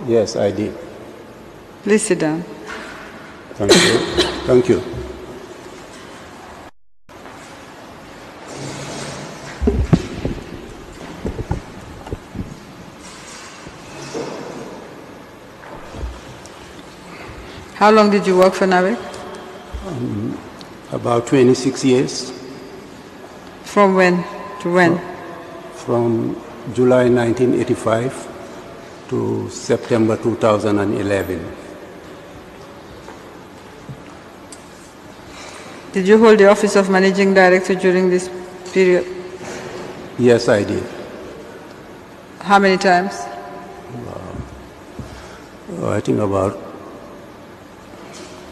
Yes, I did. Please sit down. Thank you. Thank you. How long did you work for NAWEC? About 26 years. From when to when? From July 1985 to September 2011. Did you hold the office of Managing Director during this period? Yes, I did. How many times? I think about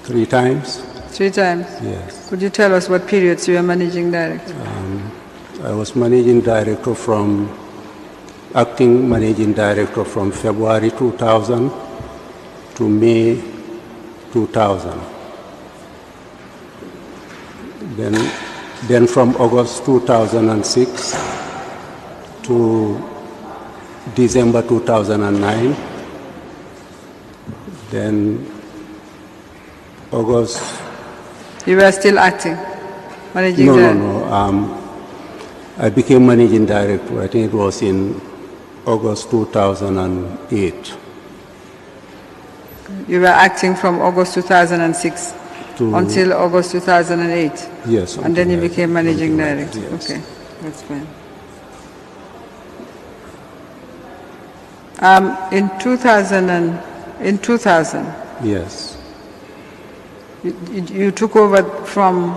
3 times. 3 times? Yes. Could you tell us what periods you were Managing Director? I was Managing Director acting Managing Director from February 2000 to May 2000. Then from August 2006 to December 2009. Then August. You were still acting, Managing Director? No. I became Managing Director. I think it was in August 2008. You were acting from August 2006 until August 2008? Yes. And then you became Managing Director? Yes. Okay, that's fine. In 2000, yes, you took over from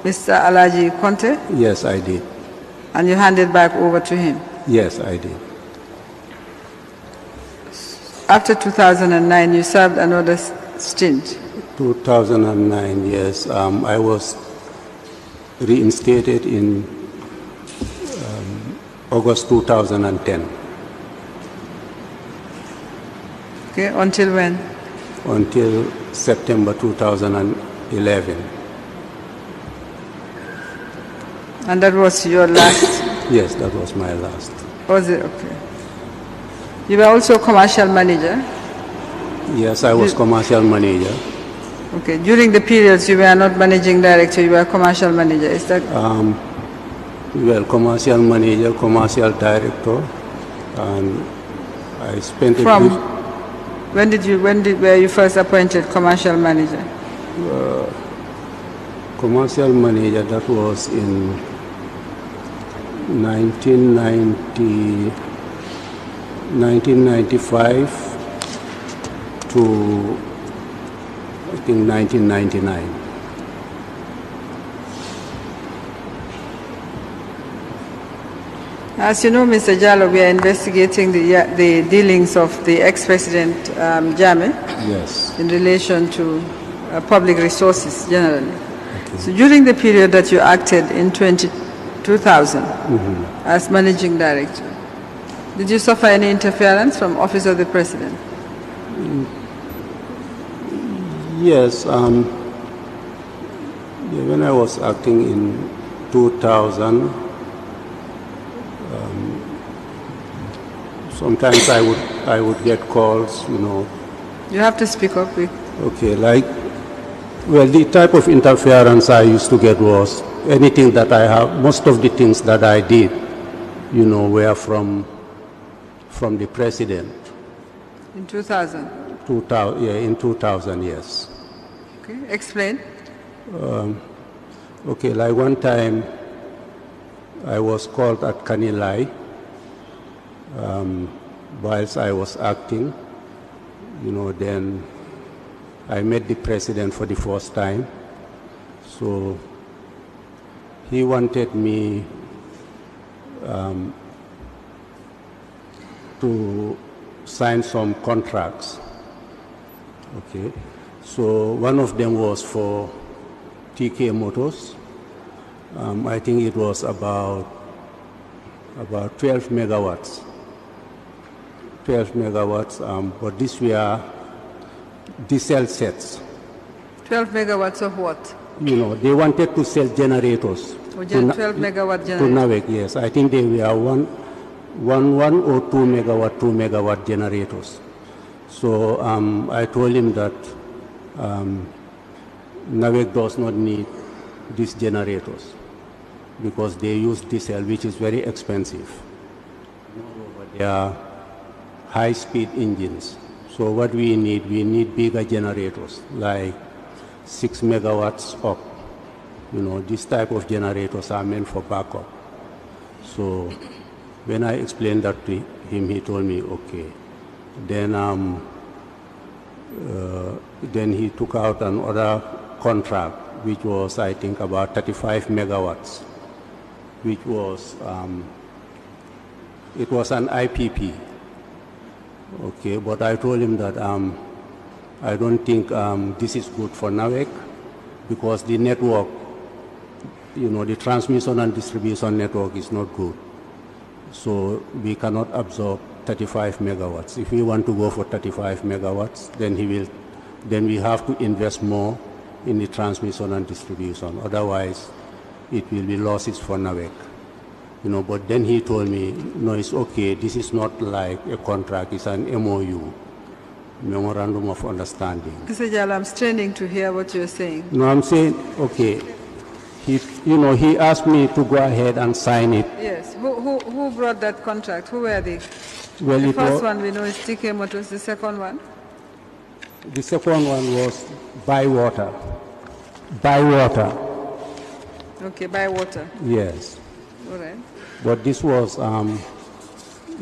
Mr. Alaji Conte? Yes, I did. And you handed back over to him? Yes, I did. After 2009, you served another stint? 2009, yes. I was reinstated in August 2010. Okay, until when? Until September 2011. And that was your last? Yes, that was my last. Was it? Okay. You were also commercial manager? Yes, I was commercial manager. Okay. During the periods you were not managing director, you were commercial manager, is that? Well, commercial manager, commercial director, and I spent when were you first appointed commercial manager? Commercial manager, that was in 1995 to, I think, 1999. As you know, Mr. Jallo, we are investigating the dealings of the ex-president Jammeh. Yes. In relation to public resources generally. Okay. So during the period that you acted in 2000 as managing director, did you suffer any interference from Office of the President? Yes. When I was acting in 2000, sometimes I would get calls, you know. You have to speak up. Okay, the type of interference I used to get was anything that I have, most of the things that I did, you know, were from the president. In 2000? Yeah, in 2000, yes. Okay, explain. Okay, like one time I was called at Kanilai whilst I was acting, you know, then I met the president for the first time. So he wanted me to sign some contracts. Okay, so one of them was for TK Motors. I think it was about 12 megawatts. 12 megawatts, but these were diesel sets. 12 megawatts of what? You know, they wanted to sell generators. 12 megawatt generators? To NAWEC, yes. I think they were one or 2 megawatt generators. So I told him that NAVEC does not need these generators because they use diesel, which is very expensive. They are high-speed engines. So what we need bigger generators, like 6 megawatts up. You know, this type of generators are meant for backup. So when I explained that to him, he told me, okay. Then he took out another contract, which was, I think, about 35 megawatts, which was, it was an IPP. Okay, but I told him that I don't think this is good for NAVEC because the network, you know, the transmission and distribution network is not good. So we cannot absorb 35 megawatts. If we want to go for 35 megawatts, then we have to invest more in the transmission and distribution. Otherwise, it will be losses for NAVEC. You know, but then he told me, no, it's okay. This is not like a contract. It's an MOU, Memorandum of Understanding. Mr. Jal, I'm straining to hear what you're saying. No, I'm saying, okay. He asked me to go ahead and sign it. Yes. Who brought that contract? Who were they? Well, the first one we know is TK Motors. The second one? The second one was By Water. By Water. Okay, By Water. Yes. All right. But this was,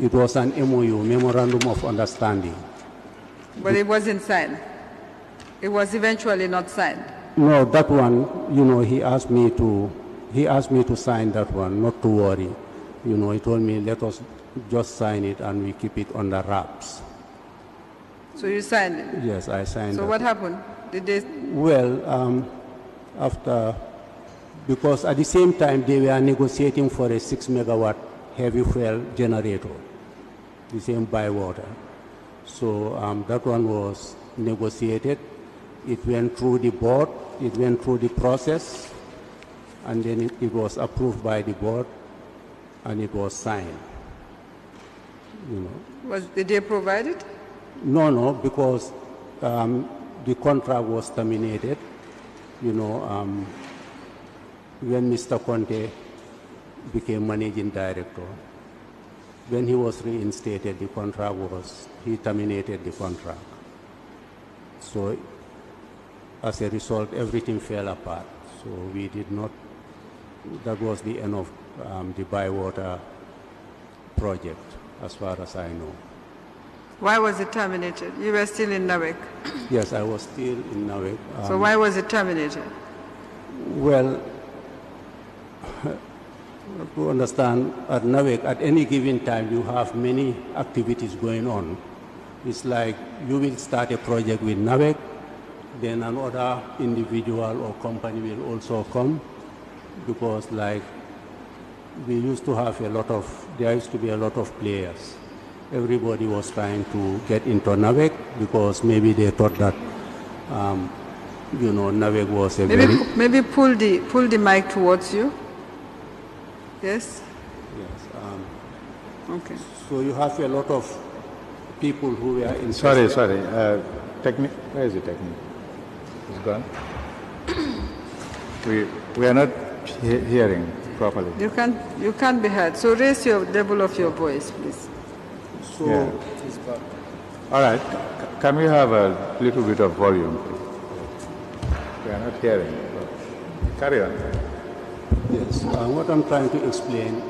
it was an MOU, Memorandum of Understanding. But it wasn't signed. It was eventually not signed. No, that one, you know, he asked me to sign that one, not to worry. You know, he told me, let us just sign it and we keep it under wraps. So you signed it? Yes, I signed it. So what happened? Did they? Well, because at the same time they were negotiating for a 6 megawatt heavy fuel generator, the same By Water. So that one was negotiated. It went through the board, it went through the process, and then it was approved by the board, and it was signed. You know. Did they provide it? No, because the contract was terminated. You know, when Mr. Conte became managing director, when he was reinstated, he terminated the contract. So as a result, everything fell apart. So we did not, that was the end of the By Water project, as far as I know. Why was it terminated? You were still in NAVEC? Yes, I was still in NAVEC. So why was it terminated? Well, to understand, at NAVEC, at any given time, you have many activities going on. It's like you will start a project with NAVEC, then another individual or company will also come, because like we used to have there used to be a lot of players. Everybody was trying to get into NAVEC because maybe they thought that, you know, NAVEC was a Maybe pull the mic towards you. Yes? Yes. Okay. So you have a lot of people who were in. Sorry. Where is the technique? It's gone. We are not hearing properly. You can't be heard. So raise your level of your voice, please. So. Yeah. All right. Can we have a little bit of volume, please? We are not hearing. Carry on. Yes. What I'm trying to explain,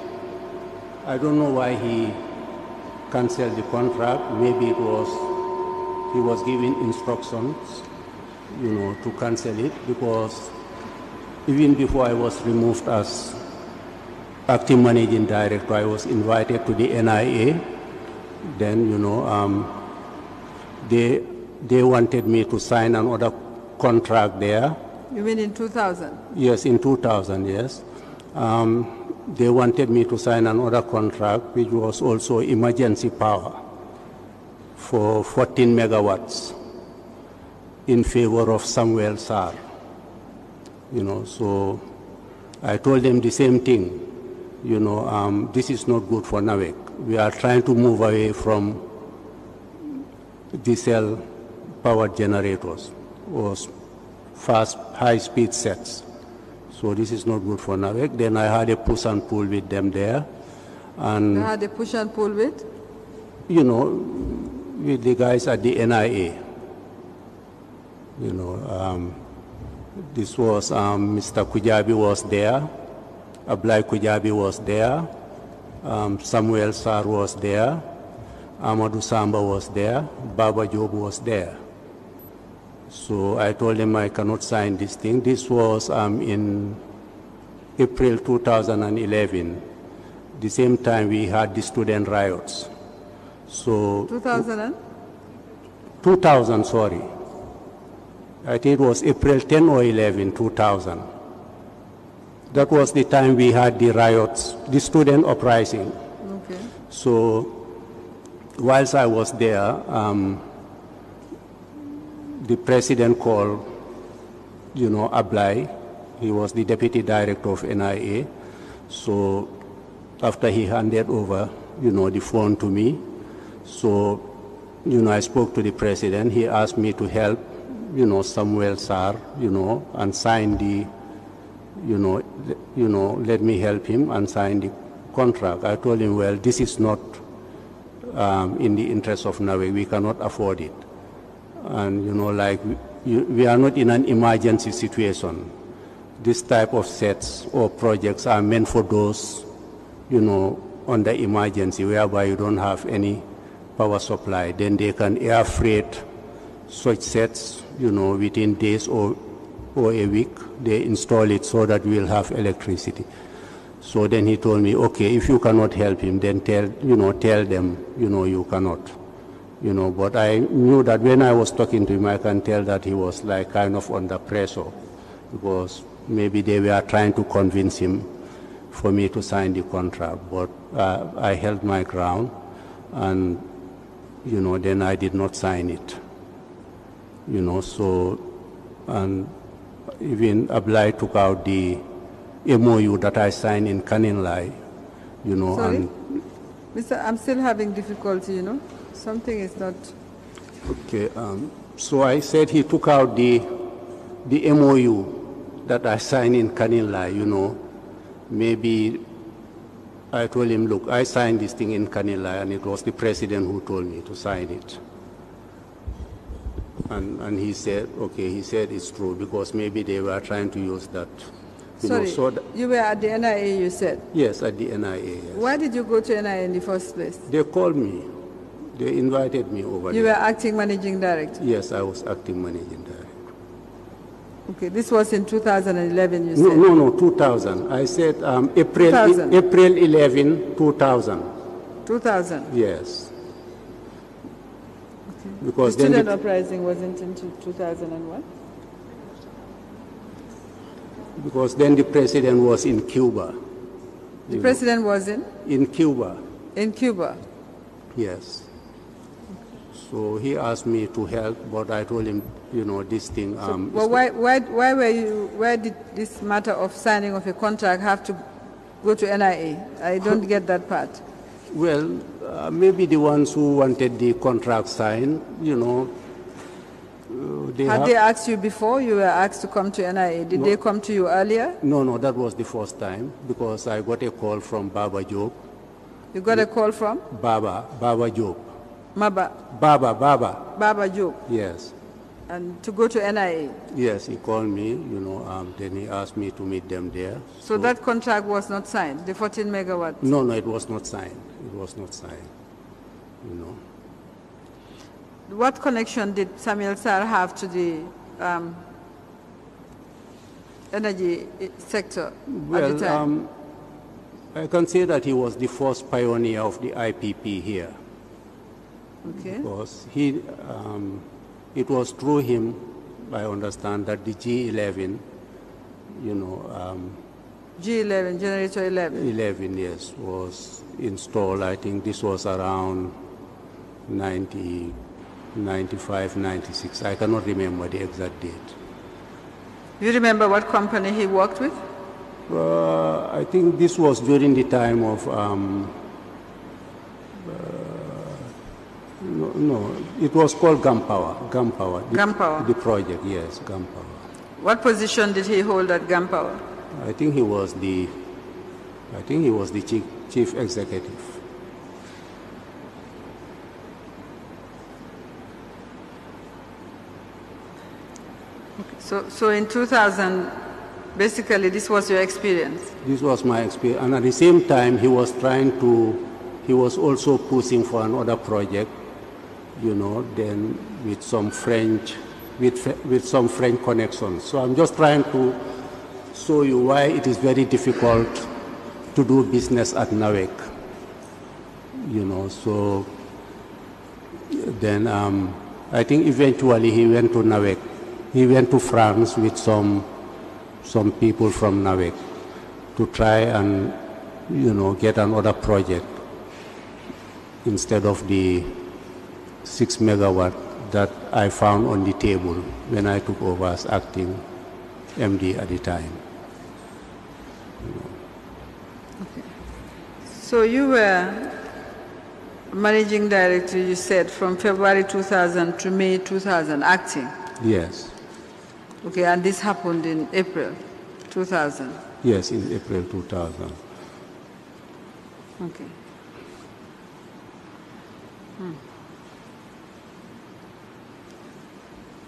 I don't know why he canceled the contract. Maybe he was giving instructions, you know, to cancel it, because even before I was removed as acting managing director, I was invited to the NIA. Then, you know, they wanted me to sign another contract there. You mean in 2000? Yes, in 2000, yes. They wanted me to sign another contract, which was also emergency power for 14 megawatts in favor of Samuel Sarr. You know, so I told them the same thing. You know, this is not good for NAVEC. We are trying to move away from diesel power generators or fast, high-speed sets. So this is not good for NAVEC. Then I had a push and pull with them there. And you had a push and pull with? You know, with the guys at the NIA. You know, this was Mr. Kujabi was there, Ablai Kujabi was there, Samuel Sar was there, Amadou Samba was there, Baba Job was there. So I told them I cannot sign this thing. This was in April 2011. The same time we had the student riots. So 2000, sorry. I think it was April 10 or 11, 2000. That was the time we had the riots, the student uprising. Okay. So whilst I was there, the president called, you know, Ablai. He was the deputy director of NIA. So after he handed over, you know, the phone to me, so, you know, I spoke to the president. He asked me to help, you know, Samuel Sar, you know, and sign the, you know, let me help him and sign the contract. I told him, well, this is not in the interest of NAVEC. We cannot afford it. And, you know, like, we are not in an emergency situation. This type of sets or projects are meant for those, you know, under emergency, whereby you don't have any power supply. Then they can air freight such sets, you know, within days or a week. They install it so that we'll have electricity. So then he told me, okay, if you cannot help him, then tell them, you know, you cannot. You know, but I knew that when I was talking to him, I can tell that he was like kind of under pressure, because maybe they were trying to convince him for me to sign the contract. But I held my ground, and, you know, then I did not sign it. You know, so, and even Ablai took out the MOU that I signed in Kaninlai, you know. Sorry? And Mr. I'm still having difficulty, you know. Something is not... Okay, so I said he took out the MOU that I signed in Kaninlai, you know. Maybe I told him, look, I signed this thing in Kaninlai, and it was the president who told me to sign it. And he said, okay, he said it's true, because maybe they were trying to use that. Sorry, you were at the NIA, you said? Yes, at the NIA, yes. Why did you go to NIA in the first place? They called me. They invited me over there. You were acting managing director? Yes, I was acting managing director. Okay, this was in 2011, you said? No, 2000. I said April 11, 2000. 2000? Yes. Okay. Because the student uprising wasn't until 2001? Because then the president was in Cuba. The president was in? In Cuba. In Cuba? Yes. So he asked me to help, but I told him, you know, this thing. Well, why did this matter of signing of a contract have to go to NIA? I don't get that part. Well, maybe the ones who wanted the contract signed, you know. Had they asked you before you were asked to come to NIA? Did they come to you earlier? No, that was the first time, because I got a call from Baba Job. You got a call from? Baba Job. Baba Job. Yes. And to go to NIA? Yes, he called me, you know, then he asked me to meet them there. So that contract was not signed, the 14 megawatts? No, it was not signed. It was not signed, you know. What connection did Samuel Sar have to the energy sector at the time? I can say that he was the first pioneer of the IPP here. Okay. Because he, it was through him, I understand, that the G11, you know... G11, generator 11? 11, yes, was installed. I think this was around 95, 96. I cannot remember the exact date. You remember what company he worked with? I think this was during the time of, No, it was called Gunpower. Gunpower. Gunpower? The project, yes, Gunpower. What position did he hold at Gunpower? I think he was the chief executive. So in 2000, basically this was your experience? This was my experience. And at the same time, he was also pushing for another project, you know, then with some French connections. So I'm just trying to show you why it is very difficult to do business at NAWEC, you know. So then I think eventually he went to NAWEC. He went to France with some people from NAWEC to try and, you know, get another project instead of the 6 megawatt that I found on the table when I took over as acting MD at the time. Okay. So you were managing director, you said, from February 2000 to May 2000, acting? Yes. Okay, and this happened in April 2000? Yes, in April 2000. Okay.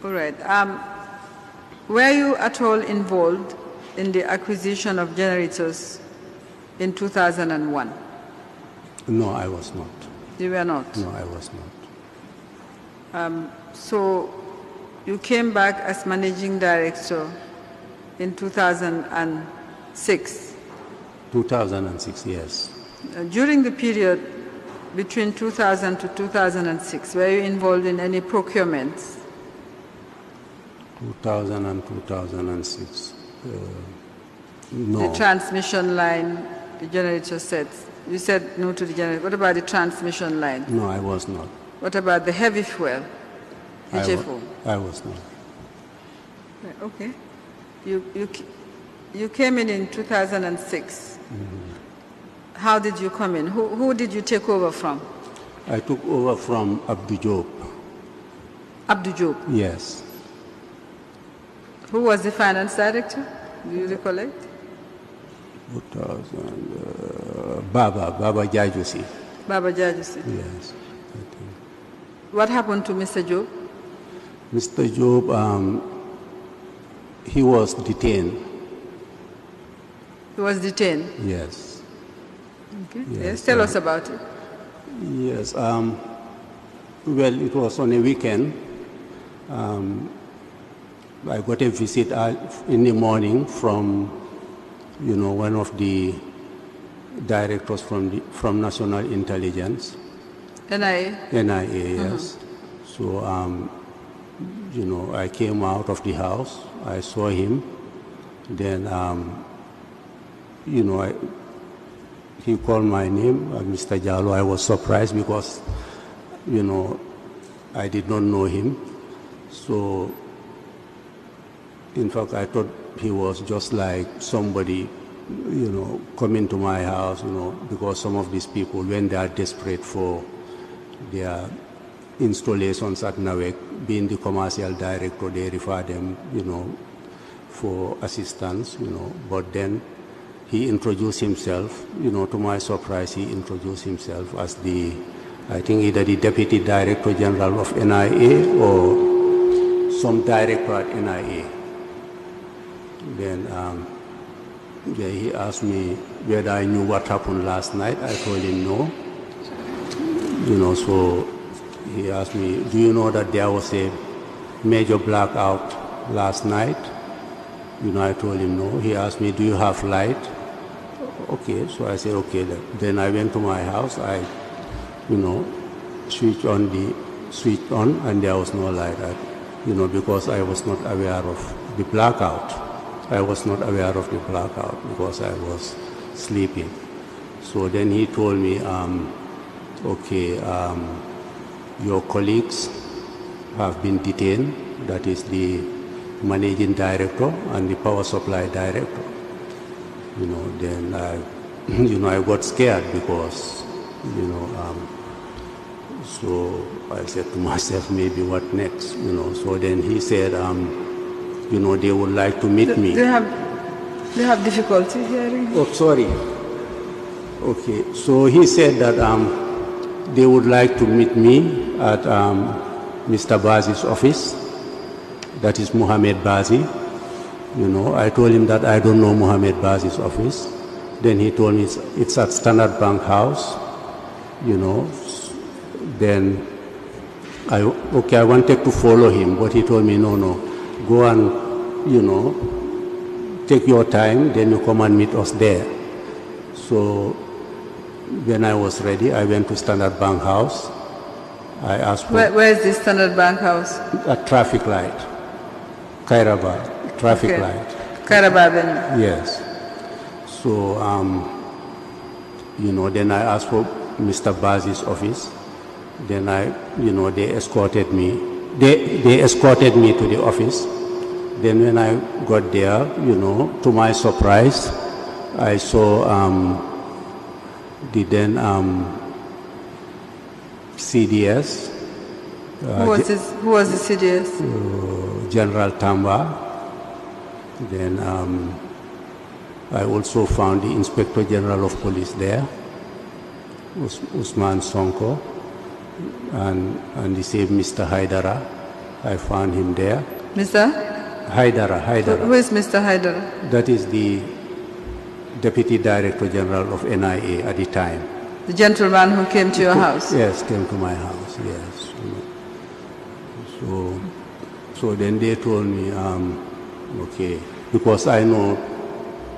All right. Were you at all involved in the acquisition of generators in 2001? No, I was not. You were not? No, I was not. So you came back as managing director in 2006? 2006, yes. During the period between 2000 to 2006, were you involved in any procurements? 2000 and 2006. No. The transmission line, the generator sets. You said no to the generator. What about the transmission line? No, I was not. What about the heavy fuel, HFO? I was not. Okay. You came in 2006. Mm-hmm. How did you come in? Who did you take over from? I took over from Abdou Diop. Abdou Diop? Yes. Who was the finance director? Do you recollect? 2000, Baba Jajusi. Baba Jajusi? Yes. What happened to Mr. Diop? Mr. Diop, he was detained. He was detained? Yes. Okay. Yes, tell us about it. Yes. Well, it was on a weekend. I got a visit in the morning from, you know, one of the directors from National Intelligence. NIA? NIA, yes. So, you know, I came out of the house. I saw him. Then, you know, he called my name, Mr. Jallo. I was surprised because, you know, I did not know him. So, in fact, I thought he was just like somebody, you know, coming to my house, you know, because some of these people, when they are desperate for their installations at NAWEC, being the commercial director, they refer them, you know, for assistance, you know. But then he introduced himself, you know, to my surprise, he introduced himself as the, I think either the Deputy Director General of NIA or some director at NIA. Then he asked me whether I knew what happened last night. I told him no. You know, so he asked me, do you know that there was a major blackout last night? You know, I told him no. He asked me, do you have light? Okay, so I said, okay. Then I went to my house. I, you know, switched on, and there was no light. You know, because I was not aware of the blackout. I was not aware of the blackout because I was sleeping. So then he told me, okay, your colleagues have been detained. That is the managing director and the power supply director. You know, then I, you know, I got scared because, you know, So I said to myself, maybe what next, you know. So then he said, you know, they would like to meet me. They have difficulty hearing? Oh, sorry. Okay, so he said that they would like to meet me at Mr. Bazi's office. That is Mohammed Bazi. You know, I told him that I don't know Mohammed Bazi's office. Then he told me it's at Standard Bank House, you know. Then I wanted to follow him, but he told me, no, go and, you know, take your time, then you come and meet us there. So when I was ready, I went to Standard Bank House. I asked for... Where is this Standard Bank House? A traffic light. Kairaba, traffic light. Kairaba then? Yes. So, you know, then I asked for Mr. Bazi's office. Then they escorted me. They escorted me to the office. Then when I got there, you know, to my surprise, I saw the then CDS. Who was the CDS? General Tamba. Then I also found the Inspector General of Police there, Usman Sonko, and the same Mr. Haidara. I found him there. Mr. Haidara. Who is Mr. Haidara? That is the Deputy Director General of NIA at the time. The gentleman who came to your house? Yes, came to my house, yes. So then they told me, okay, because I know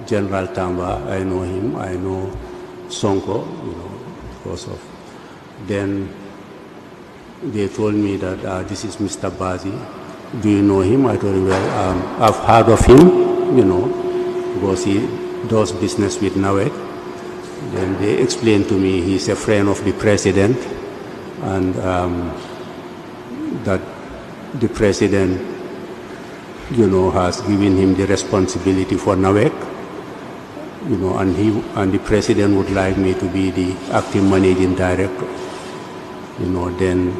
General Tamba, I know him, I know Sonko, you know, because of... Then they told me that this is Mr. Bazi. Do you know him? I told him, well, I've heard of him, you know, because he does business with Nawek. Then they explained to me he's a friend of the president, and that the president, you know, has given him the responsibility for Nawek, you know, and the president would like me to be the acting managing director. You know, then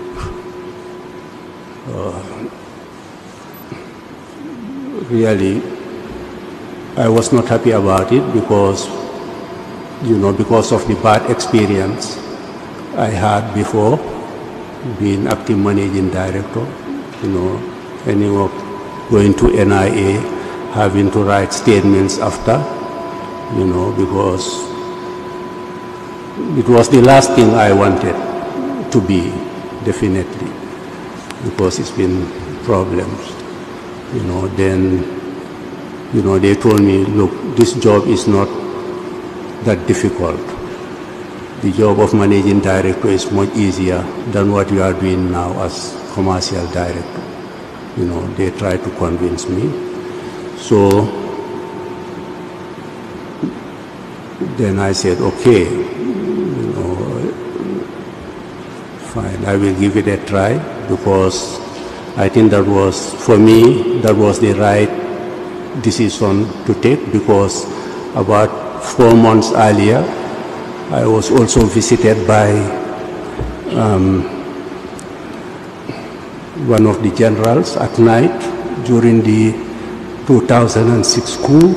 really I was not happy about it because, you know, because of the bad experience I had before being acting managing director, you know, ending up going to NIA, having to write statements after, you know, because it was the last thing I wanted to be, definitely, because it's been problems, you know. Then, you know, they told me, look, this job is not that difficult. The job of managing director is much easier than what you are doing now as commercial director. You know, they tried to convince me. So then I said, okay, you know, fine, I will give it a try, because I think that was, for me, that was the right decision to take, because about 4 months earlier, I was also visited by one of the generals at night during the 2006 coup.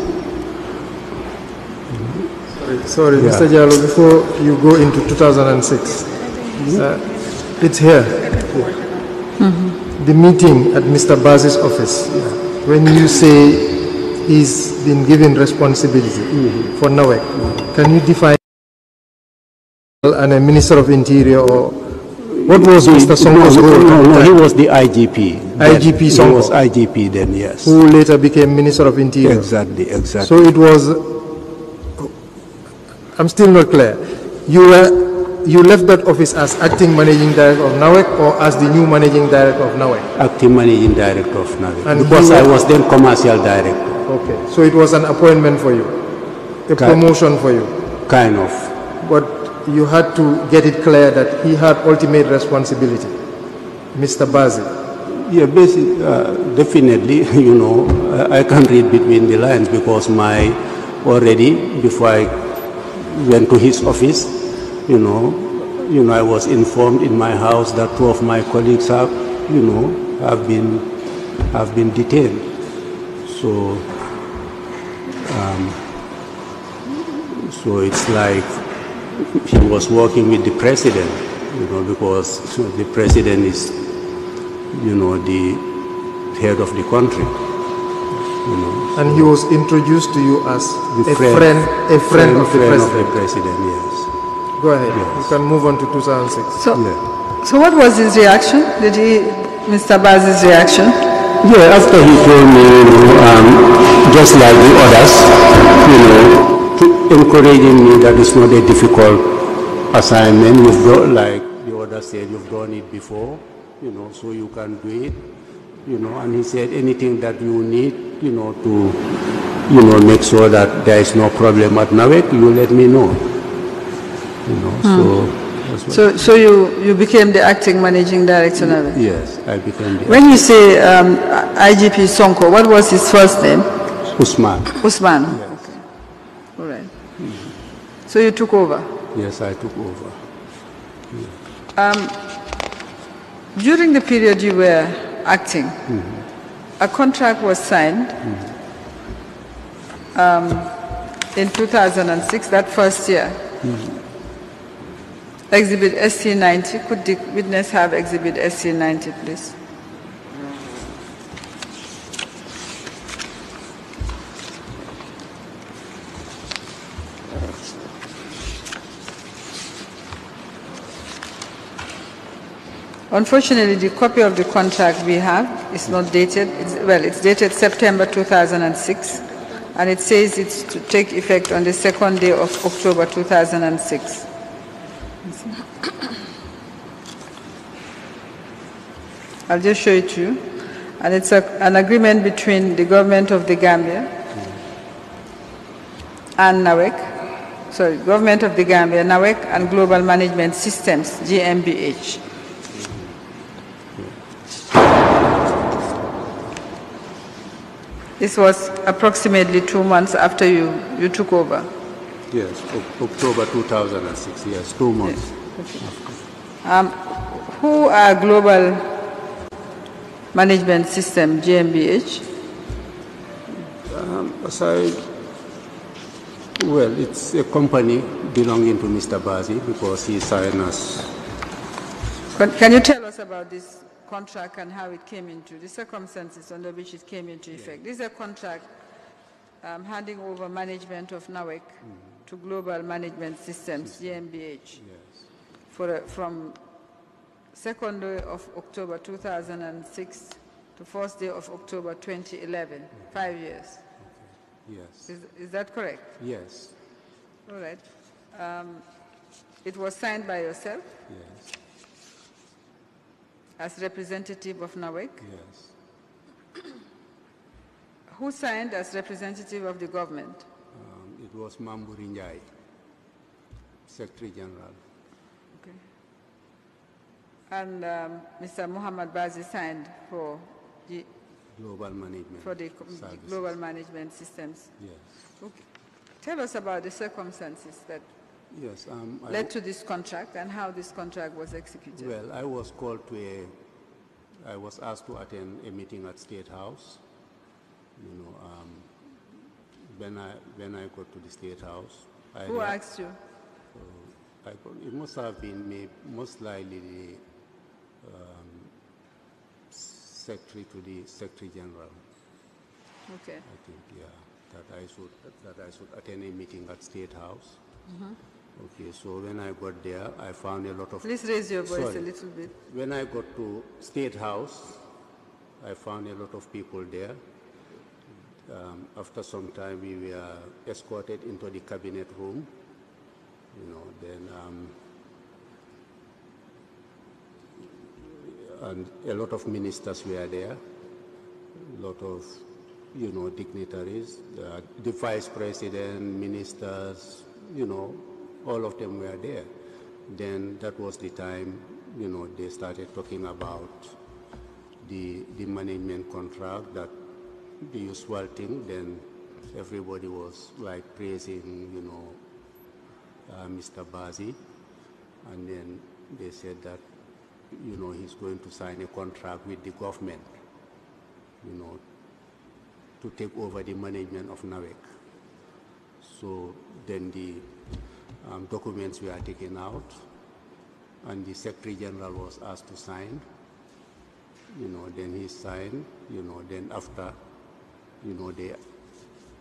Sorry, yeah. Mr. Jallo, before you go into 2006, it's here. The meeting at Mr. Bazi's office, when you say he's been given responsibility for Nawek, can you define and a Minister of Interior, or what was Mr. Sonko's role? No, he was the IGP. IGP Sonko. He was IGP then, yes. Who later became Minister of Interior. Exactly. So it was, I'm still not clear. You left that office as acting managing director of Nawek, or as the new managing director of Nawek? Acting managing director of Nawek, and because I was then commercial director. Okay, so it was an appointment for you, a promotion for you? Kind of. But you had to get it clear that he had ultimate responsibility, Mr. Bazi. Yeah, basically, definitely, you know, I can read between the lines, because before I went to his office, you know, I was informed in my house that 2 of my colleagues have been detained. So, so it's like he was working with the president, because the president is, the head of the country. And he was introduced to you as a friend of the president. Yes. Go ahead. Yes. You can move on to 2006. So what was his reaction? Mr. Baz's reaction? Yeah, after he told me, just like the others, encouraging me that it's not a difficult assignment. You've got, like the others said, you've done it before, so you can do it. And he said anything that you need, to, make sure that there is no problem at NAWEC, you let me know. So you became the acting managing director now? Yes, I became the When you say IGP Sonko, what was his first name? Usman. Usman? Yes. Okay. All right. So you took over? Yes, I took over. During the period you were acting, a contract was signed in 2006, that first year. Exhibit SC90. Could the witness have Exhibit SC90, please? Unfortunately, the copy of the contract we have is not dated. It's dated September 2006, and it says it's to take effect on the 2nd day of October 2006. I'll just show it to you. And it's an agreement between the government of the Gambia and NAWEC. Sorry, government of the Gambia, NAWEC, and Global Management Systems, GmbH. This was approximately 2 months after you took over. Yes, October 2006, yes, 2 months. Yes. Okay. Who are Global Management System, GmbH? It's a company belonging to Mr. Bazi because he signed us. Can you tell us about this contract and how it came into, the circumstances under which it came into effect? This is a contract handing over management of NAWEC to Global Management Systems, GmbH, from 2nd day of October 2006 to 1st day of October 2011, 5 years. Yes. Is that correct? Yes. All right. It was signed by yourself? Yes. As representative of NAWEC? Yes. Who signed as representative of the government? It was Mamburi Njai, Secretary General. Okay. And Mr. Muhammad Bazi signed for the Global Management. For the Global Management Systems. Yes. Okay. Tell us about the circumstances that led to this contract and how this contract was executed. Well, I was asked to attend a meeting at State House. When I got to the State House. Who asked you? It must have been most likely the Secretary to the Secretary General. Okay. I think, that I should attend a meeting at State House. Okay, so when I got there, I found a lot of... Please raise your voice a little bit. When I got to State House, I found a lot of people there. After some time, we were escorted into the cabinet room. Then and a lot of ministers were there, a lot of, dignitaries, the vice president, ministers, all of them were there. Then that was the time, they started talking about the management contract, that the usual thing. Then everybody was like praising, Mr. Bazi. And then they said that, you know, he's going to sign a contract with the government, you know, to take over the management of NAWEC. So then the documents were taken out, and the Secretary General was asked to sign. You know, then he signed. You know, then after, you know,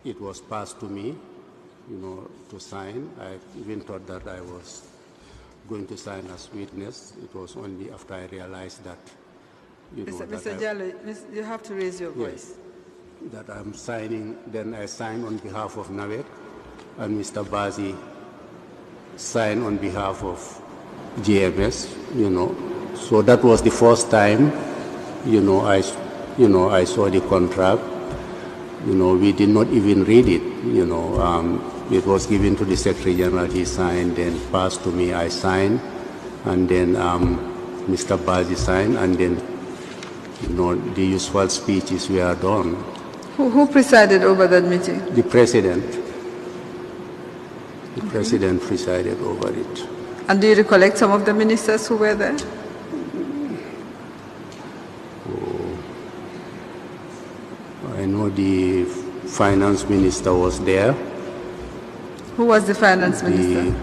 it was passed to me, you know, to sign. I even thought that I was going to sign as witness. It was only after I realized that, you know, Mr. Jallo, you have to raise your voice. Yes, that I'm signing. Then I signed on behalf of NAWEC, and Mr. Bazi signed on behalf of GMS. You know, so that was the first time, you know, I saw the contract. You know, we did not even read it. You know, it was given to the Secretary General. He signed, then passed to me. I signed, and then Mr. Bazi signed, and then, you know, the usual speeches were done. Who presided over that meeting? The president. The president presided over it. And do you recollect some of the ministers who were there? I know the finance minister was there. Who was the finance minister?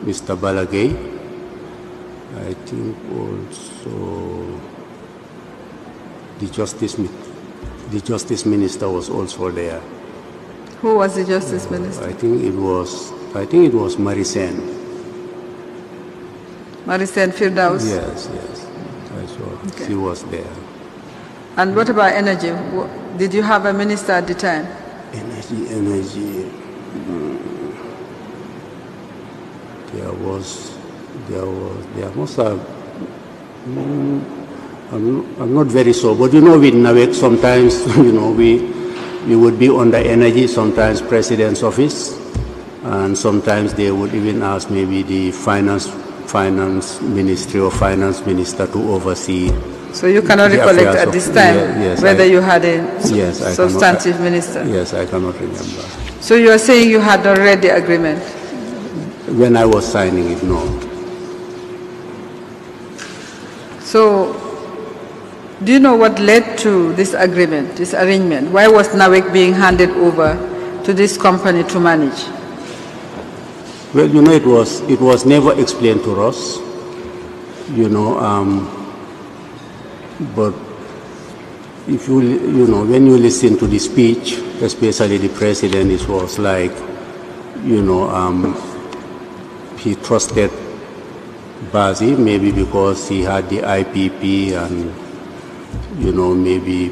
Mr. Balagay. I think also the justice minister was also there. Who was the justice minister? I think it was Marisen. Marisen Firdaus? Yes, yes. I saw. Okay. She was there. And what about energy? Did you have a minister at the time? Energy. There must have. I'm not very sure, but you know, with NAWEC, sometimes, you know, we would be under energy, sometimes president's office, and sometimes they would even ask maybe the finance ministry or finance minister to oversee. So you cannot recollect at this time whether you had a substantive minister? Yes, I cannot remember. So you are saying you had not read the agreement? When I was signing it, no. So, do you know what led to this agreement, this arrangement? Why was NAWEC being handed over to this company to manage? Well, you know, it was never explained to us, you know, but if you know, when you listen to the speech, especially the president, it was like, you know, he trusted Bazi, maybe because he had the IPP, and, you know, maybe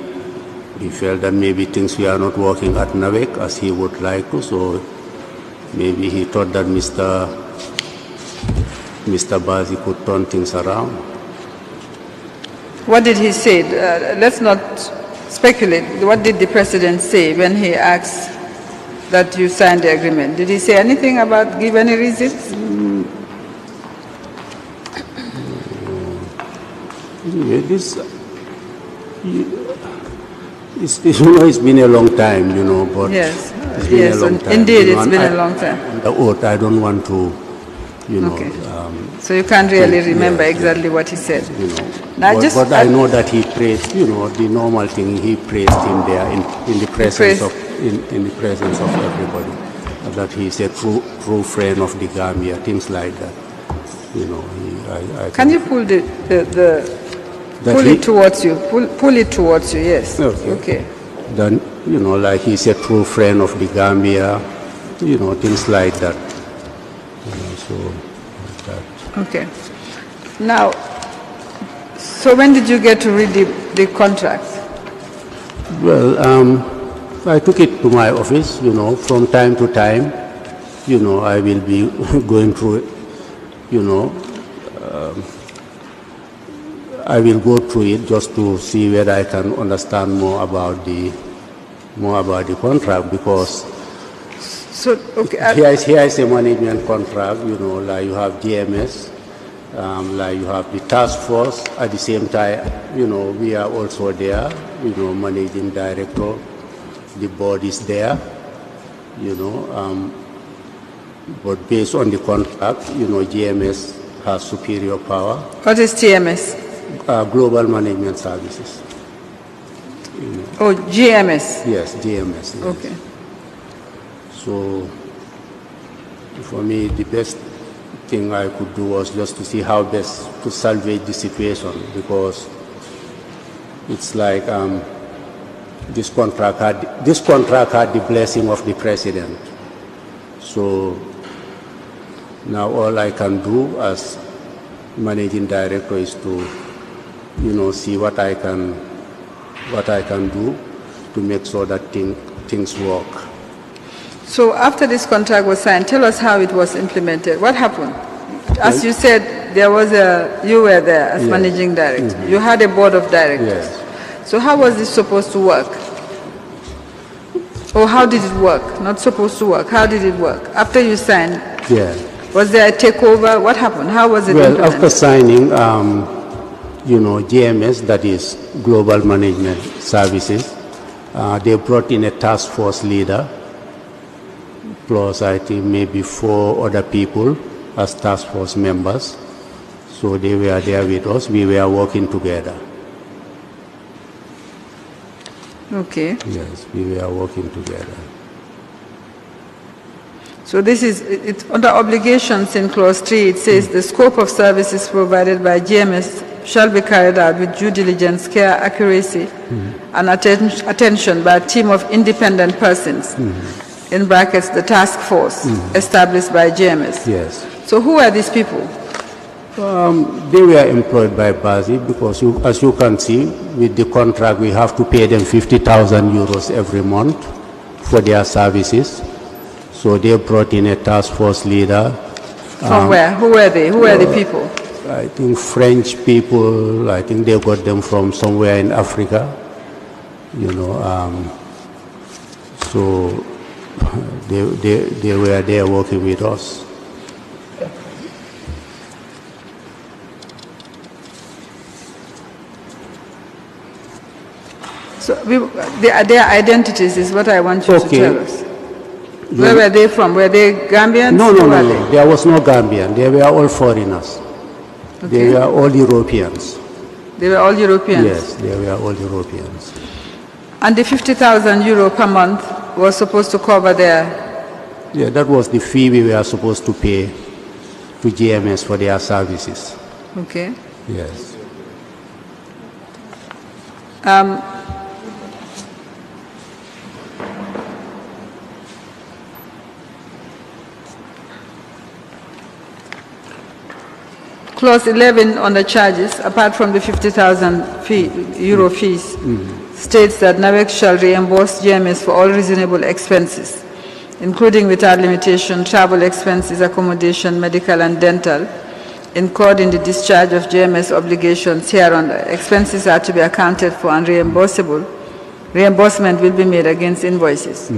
he felt that maybe things were not working at NAWEC as he would like to, so maybe he thought that Mr. Bazi could turn things around. What did he say? Let's not speculate. What did the president say when he asked that you signed the agreement? Did he say anything about, give any reasons? It's been a long time, you know, but yes, it's been a long time. Indeed, it's been a long time. On the oath, I don't want to, you know. Okay. So you can't really remember exactly what he said. You know, but I know that he praised, you know, the normal thing. He praised him there in the presence of everybody. That he's a true friend of the Gambia, things like that. You know, can you pull pull it towards you? Pull it towards you. Yes. Okay. Then, you know, like he's a true friend of the Gambia. You know, things like that. You know, so like that. Okay. Now, so when did you get to read the contract? Well, I took it to my office. You know, from time to time, you know, I will be going through it. You know, I will go through it just to see whether I can understand more about the contract, because here is a management contract. You know, like you have GMS, like you have the task force. At the same time, you know, we are also there. You know, managing director, the board is there. You know, But based on the contract, you know, GMS has superior power. What is TMS? Global Management Services. Oh, GMS? Yes, GMS. Yes. Okay. So, for me, the best thing I could do was just to see how best to salvage the situation, because it's like this contract had the blessing of the president. So now all I can do as managing director is to, you know, see what I can do to make sure that things work. So after this contract was signed, tell us how it was implemented. What happened? As you said, you were there as managing director. You had a board of directors. Yes. So how was this supposed to work? Or how did it work? Not supposed to work. How did it work? After you signed, was there a takeover? What happened? How was it implemented? Well, after signing, you know, GMS, that is Global Management Services, they brought in a task force leader, plus I think maybe 4 other people as task force members. So they were there with us. We were working together. Okay. Yes, we were working together. So this is, it's under obligations in clause 3, it says the scope of services provided by GMS shall be carried out with due diligence, care, accuracy, and attention by a team of independent persons, in brackets, the task force established by GMS. Yes. So who are these people? They were employed by BASI because, as you can see, with the contract, we have to pay them 50,000 euros every month for their services. So they brought in a task force leader. From where? Who were they? Who were the people? I think French people. I think they got them from somewhere in Africa. You know, so they were there working with us. So their identities is what I want you to tell us. Where were they from? Were they Gambians? No. There was no Gambian. They were all foreigners. Okay. They were all Europeans. They were all Europeans? Yes, they were all Europeans. And the 50,000 euro per month was supposed to cover their... Yeah, that was the fee we were supposed to pay to GMS for their services. Okay. Yes. Clause 11 on the charges, apart from the 50,000 euro fees, states that NAWEC shall reimburse GMS for all reasonable expenses, including without limitation travel expenses, accommodation, medical and dental, incurred in the discharge of GMS obligations hereunder. Expenses are to be accounted for and reimbursable. Reimbursement will be made against invoices.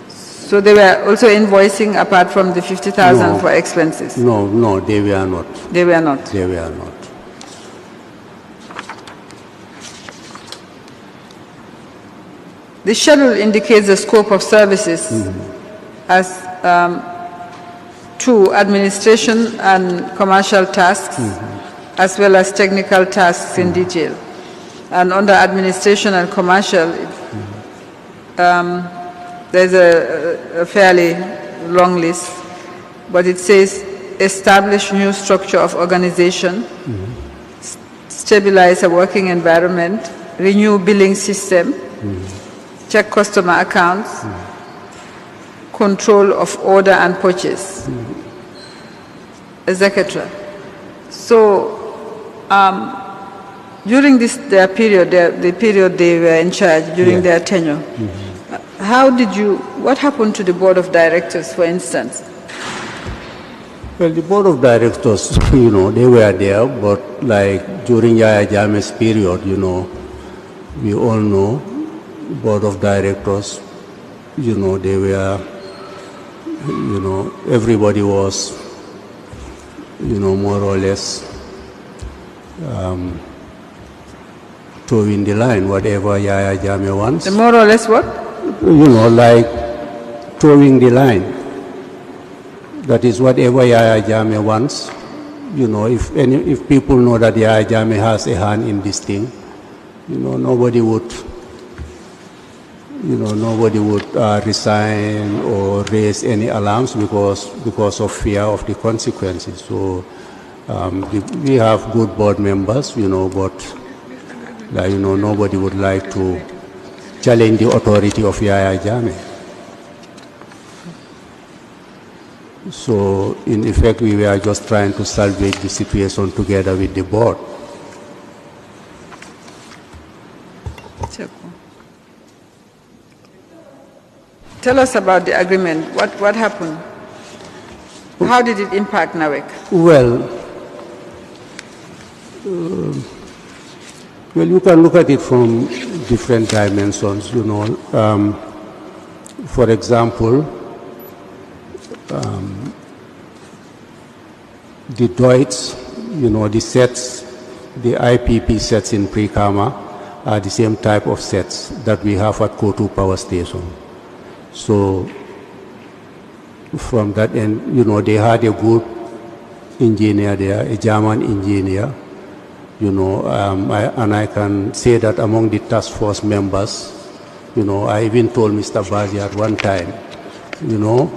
So they were also invoicing apart from the 50,000 for expenses? No, they were not. They were not? They were not. The schedule indicates the scope of services as 2, administration and commercial tasks, as well as technical tasks in detail. And under administration and commercial, there's a fairly long list, but it says establish new structure of organization, stabilize a working environment, renew billing system, check customer accounts, control of order and purchase, etc. So during their period, the period they were in charge, during their tenure, what happened to the board of directors, for instance? Well, the board of directors, you know, they were there, but like during Yaya Jammeh's period, you know, we all know, board of directors, you know, they were, you know, everybody was, you know, more or less towing the line, whatever Yaya Jammeh wants. More or less what? You know, like towing the line. That is whatever Yaya Jammeh wants. You know, if people know that Yaya Jammeh has a hand in this thing, you know, nobody would resign or raise any alarms because of fear of the consequences. So we have good board members, you know, but nobody would like to challenge the authority of Yaya Jammeh. So in effect, we were just trying to salvage the situation together with the board. Tell us about the agreement. What happened? How did it impact NAWEC? Well, you can look at it from different dimensions, you know. For example, the Deutsch, you know, the sets, the IPP sets in Prekama are the same type of sets that we have at Kotu Power Station. So from that end, you know, they had a good engineer there, a German engineer, you know, and I can say that among the task force members, you know, I even told Mr. Bazi at one time, you know,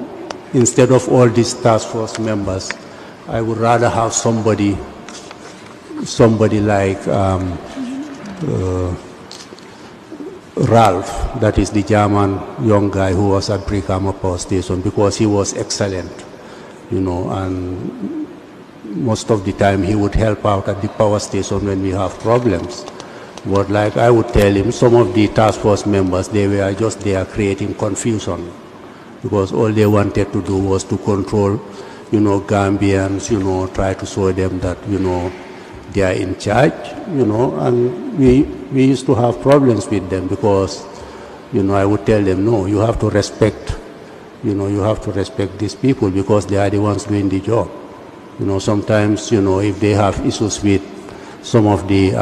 instead of all these task force members, I would rather have somebody like Ralph, that is the German young guy who was at Prekama Power Station, because he was excellent, you know, and most of the time he would help out at the power station when we have problems. But like I would tell him, some of the task force members, they were just there creating confusion, because all they wanted to do was to control, you know, Gambians, you know, try to show them that, you know, they are in charge, you know, and we used to have problems with them because, you know, I would tell them, no, you have to respect, you know, you have to respect these people because they are the ones doing the job. You know, sometimes, you know, if they have issues with some of the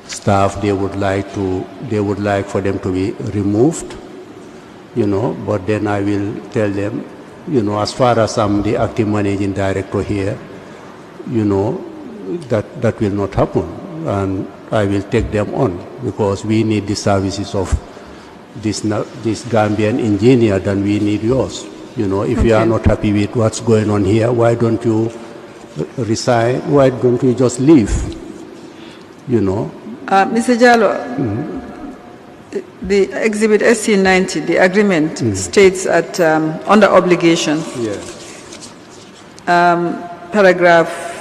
staff, they would like for them to be removed, you know, but then I will tell them, you know, as far as I'm the acting managing director here, you know, that will not happen, and I will take them on because we need the services of this Gambian engineer than we need yours. You know, if you are not happy with what's going on here, why don't you resign? Why don't you just leave? You know. Mr. Jallo, the Exhibit SC90, the agreement states at under obligation, paragraph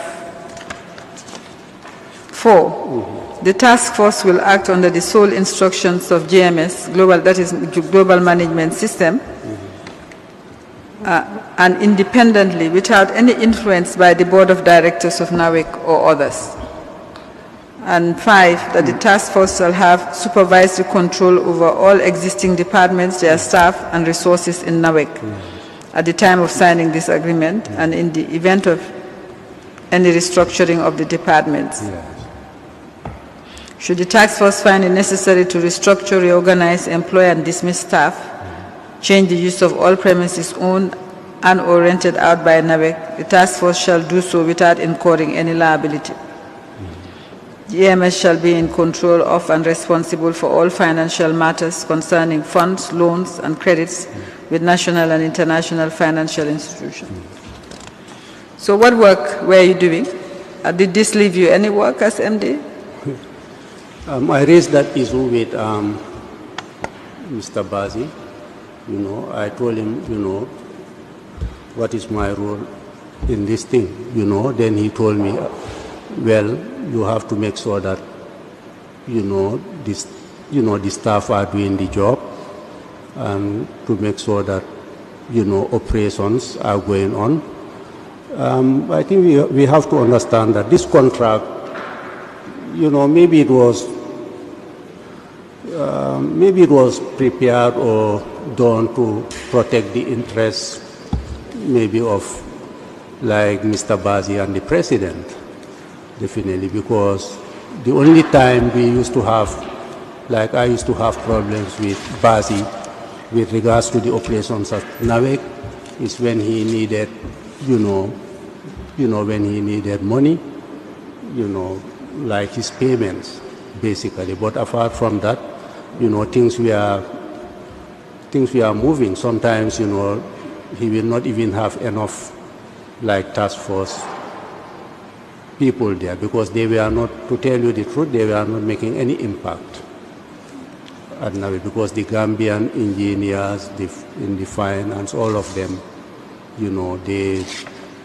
4, the task force will act under the sole instructions of GMS, that is Global Management System, and independently without any influence by the Board of Directors of NAWEC or others. And 5, that the task force shall have supervisory control over all existing departments, their staff and resources in NAWEC at the time of signing this agreement and in the event of any restructuring of the departments. Should the task force find it necessary to restructure, reorganize, employ and dismiss staff, change the use of all premises owned and or rented out by NAWEC, the task force shall do so without incurring any liability. The EMS shall be in control of and responsible for all financial matters concerning funds, loans and credits with national and international financial institutions. So what work were you doing? Did this leave you any work as MD? I raised that issue with Mr. Bazi. You know, I told him, you know, what is my role in this thing, you know. Then he told me, well, you have to make sure that, you know, the staff are doing the job, and to make sure that, you know, operations are going on. I think we have to understand that this contract, you know, maybe it was prepared or done to protect the interests maybe of like Mr. Bazi and the president, definitely, because the only time we used to have, like I used to have problems with Bazi with regards to the operations at NAWEC is when he needed, when he needed money, like his payments, basically. But apart from that, things we are moving. Sometimes, he will not even have enough, like, task force people there, because they were not, to tell you the truth, they were not making any impact at Nawe, because the Gambian engineers, in the finance, all of them, they,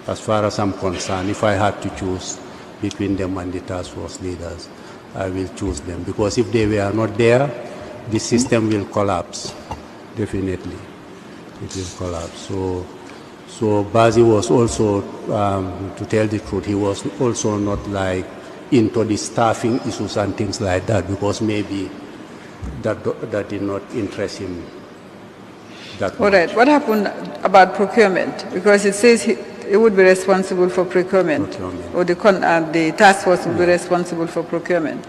as far as I'm concerned, if I had to choose between them and the task force leaders, I will choose them, because if they were not there, the system will collapse. Definitely, it will collapse. So Bazi was also, to tell the truth, he was also not like into the staffing issues and things like that, because maybe that did not interest him that much. All right. What happened about procurement? Because it says he would be responsible for procurement. Or the task force would be responsible for procurement.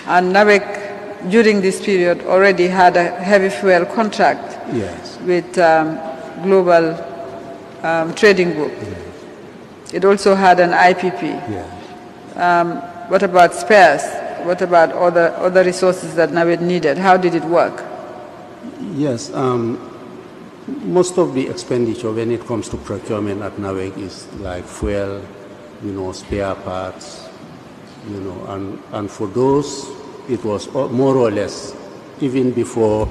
And NAWEC, during this period, already had a heavy fuel contract with Global Trading Group. It also had an IPP. What about spares? What about other resources that NAWEC needed? How did it work? Yes. Most of the expenditure when it comes to procurement at NAWEC is like fuel, spare parts, and for those, it was more or less, even before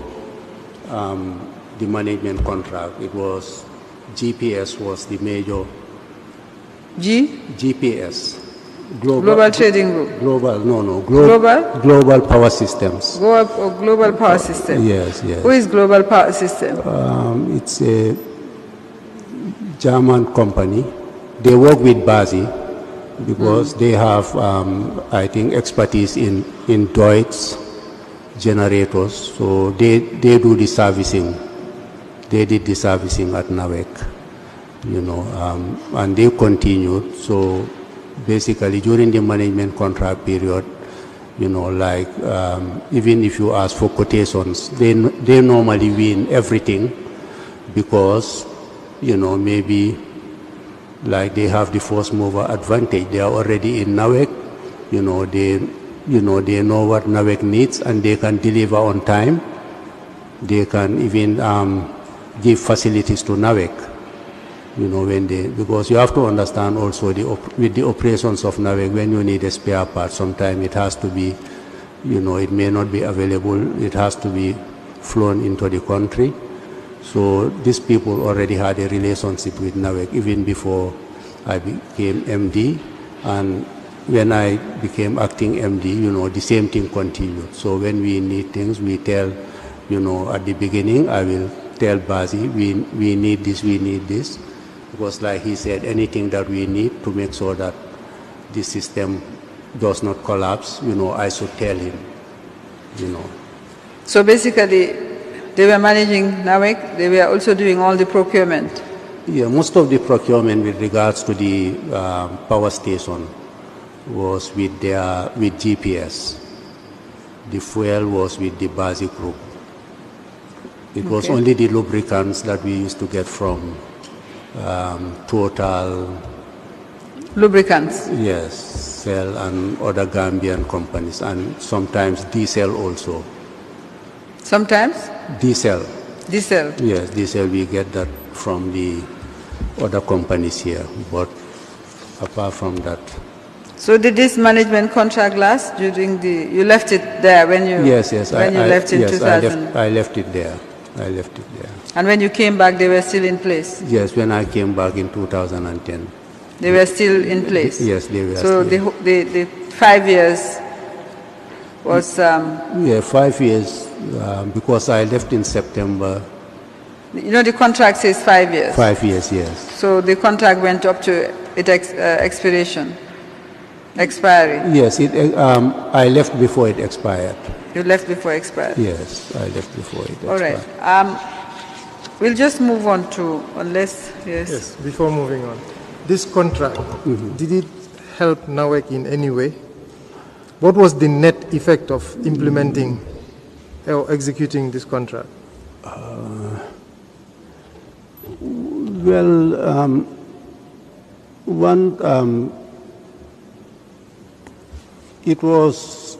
the management contract, it was GPS was the major. GPS. Global Trading Group. Global Power Systems. Global Power System. Yes. Who is Global Power System? It's a German company. They work with Bazi because they have, I think, expertise in Deutsch generators. So they do the servicing. They did the servicing at NAWEC, and they continued. So basically, during the management contract period, even if you ask for quotations, they normally win everything because, maybe like they have the first mover advantage. They are already in NAWEC, they know what NAWEC needs and they can deliver on time. They can even give facilities to NAWEC. Because you have to understand also with the operations of NAWEC, when you need a spare part, sometimes it has to be, it may not be available, it has to be flown into the country. So these people already had a relationship with NAWEC even before I became MD. And when I became acting MD, the same thing continued. So when we need things, we tell, at the beginning, I will tell Bazi, we need this, we need this. Because like he said, anything that we need to make sure that the system does not collapse, I should tell him, So basically, they were managing NAWEC, they were also doing all the procurement. Yeah, most of the procurement with regards to the power station was with GPS. The fuel was with the Bazi group. It was only the lubricants that we used to get from Total. Lubricants? Yes, Shell and other Gambian companies, and sometimes diesel also. Sometimes? Diesel. Diesel? Yes, diesel, we get that from the other companies here, but apart from that. So did this management contract last during you left it there when you... Yes, when you left in 2000? I left it there. And when you came back, they were still in place? Yes, when I came back in 2010. They were still in place? Yes, they were so still. So the 5 years was... Yeah, 5 years, because I left in September. The contract says 5 years? 5 years, yes. So the contract went up to its expiry? Yes, I left before it expired. You left before it expired? Yes, I left before it expired. All right. We'll just move on to, unless, yes. Yes, before moving on. This contract, did it help NAWEC in any way? What was the net effect of implementing or executing this contract? Well, it was,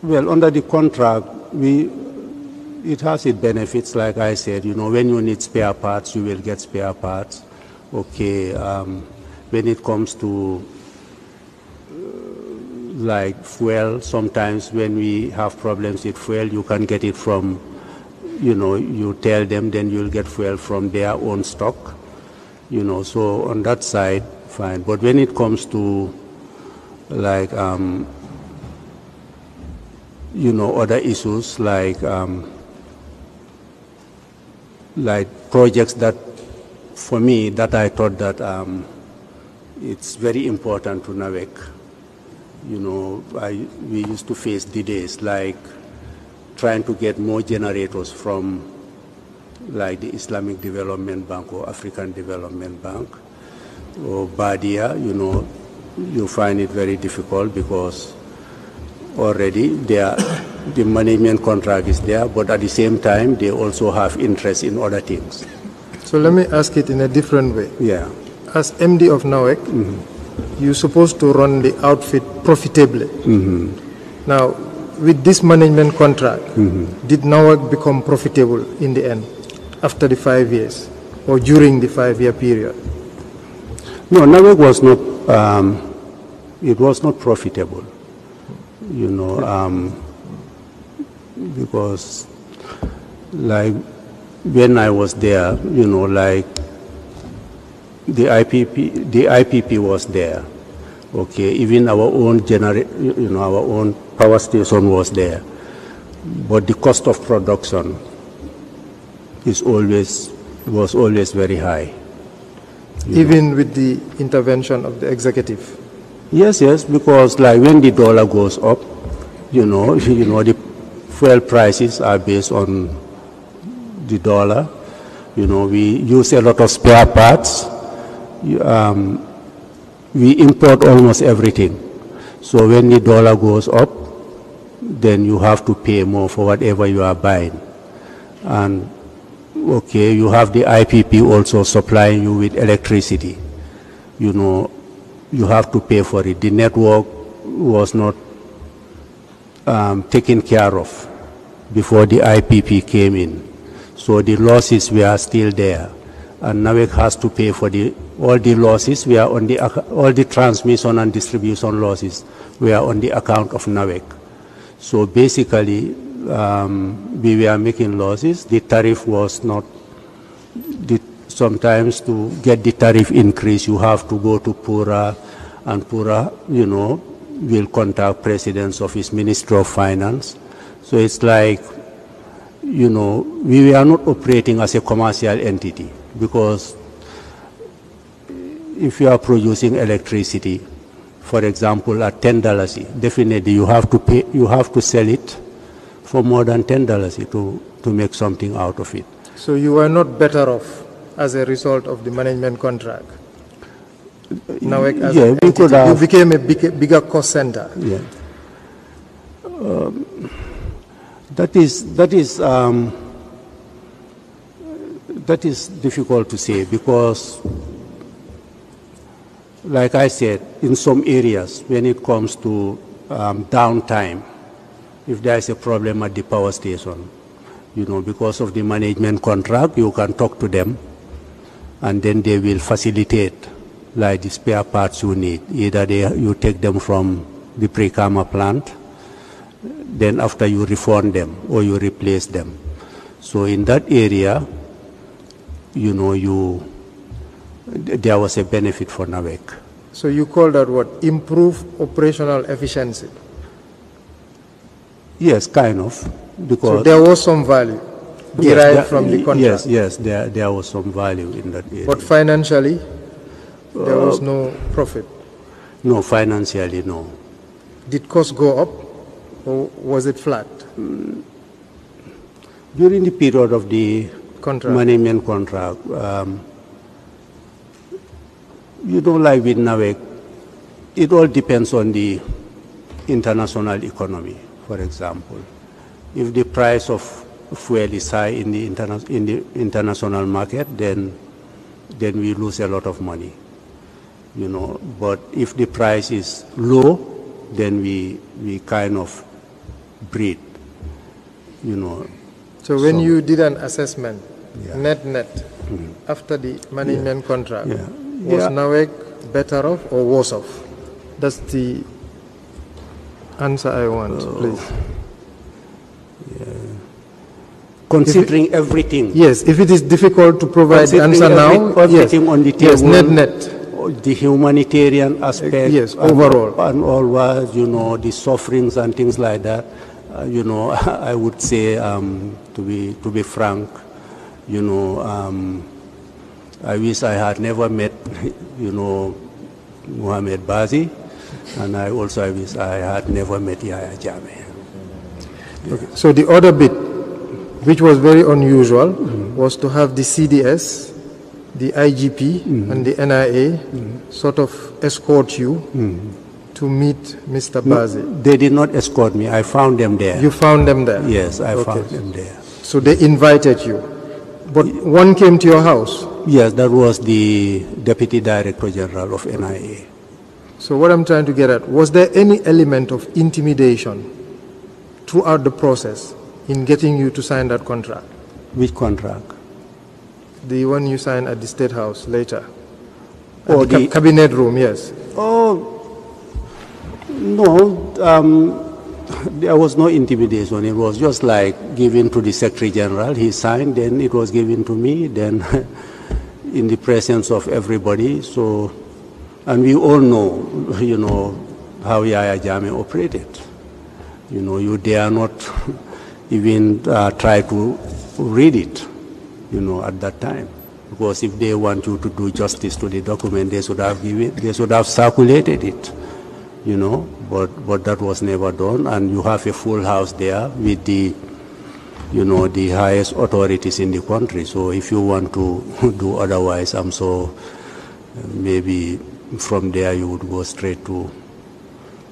well, under the contract, it has its benefits, like I said, when you need spare parts, you will get spare parts. Okay, when it comes to like fuel, sometimes when we have problems with fuel, you can get it from, you tell them, then you'll get fuel from their own stock, so on that side, fine. But when it comes to like, other issues like projects that, for me, that I thought that it's very important to NAWEC. We used to face delays like trying to get more generators from like the Islamic Development Bank or African Development Bank or Badia, you find it very difficult because already the management contract is there, but at the same time, they also have interest in other things. So let me ask it in a different way. Yeah. As MD of NAWEC, you're supposed to run the outfit profitably. Now, with this management contract, did NAWEC become profitable in the end, after the 5 years, or during the 5-year period? No, NAWEC was not, it was not profitable, because like when I was there, like the IPP was there. Okay, even our own our own power station was there, but the cost of production was always very high. Even with the intervention of the executive? Yes, because like when the dollar goes up, the fuel prices are based on the dollar. We use a lot of spare parts. We import almost everything. So when the dollar goes up, then you have to pay more for whatever you are buying. And okay, you have the IPP also supplying you with electricity. You have to pay for it. The network was not taken care of before the IPP came in. So the losses were still there. And NAWEC has to pay for all the losses. All the transmission and distribution losses were on the account of NAWEC. So basically, we were making losses. The tariff was not, sometimes to get the tariff increase, you have to go to Pura, and Pura, will contact President's Office, Ministry of Finance. So it's like, we were not operating as a commercial entity, because if you are producing electricity, for example, at $10, definitely you have to pay, you have to sell it for more than $10 to make something out of it. So you were not better off as a result of the management contract? NAWEC as an entity, you became a bigger cost center. Yeah. That is difficult to say, because like I said, in some areas, when it comes to downtime, if there is a problem at the power station, because of the management contract, you can talk to them, and then they will facilitate like the spare parts you need. Either you take them from the pre-Kama plant, then after you refund them, or you replace them. So in that area, there was a benefit for NAWEC. So you call that what? Improve operational efficiency? Yes, kind of. Because so there was some value derived from the contract? Yes, there was some value in that area. But financially, there was no profit? No, financially, no. Did costs go up, or was it flat? During the period of the management contract, like with NAWEC, it all depends on the international economy, for example. If the price of fuel is high in the international market, then then we lose a lot of money, you know. But if the price is low, then we kind of breathe, you know. So when you did an assessment, Yeah. net, after the management contract, Yeah. was Yeah. NAWEC better off or worse off? That's the answer I want, please. Considering everything. Yes, if it is difficult to provide the answer now, everything on the table, yes, net. the humanitarian aspect, Yes, overall. and all was, you know, the sufferings and things like that. You know, I would say, to be frank, you know, I wish I had never met, you know, Mohamed Bazi, and I wish I had never met Yahya Jammeh. Okay. So the other bit, which was very unusual, was to have the CDS, the IGP, and the NIA sort of escort you to meet Mr. Bazi. No, they did not escort me. I found them there. You found them there? Yes, I found them there. So they invited you. But one came to your house? Yes, that was the Deputy Director General of NIA. So what I'm trying to get at, was there any element of intimidation throughout the process in getting you to sign that contract? Which contract? The one you signed at the State House later. Oh, At the cabinet room, yes. Oh, no, there was no intimidation. It was just like given to the Secretary General. He signed, then it was given to me, then in the presence of everybody. So, and we all know, you know, how Yahya Jammeh operated. You know, you dare not even try to read it, you know, at that time. Because if they want you to do justice to the document, they should have circulated it, you know, but that was never done. And you have a full house there with the, you know, the highest authorities in the country. So if you want to do otherwise, I'm so maybe from there you would go straight to,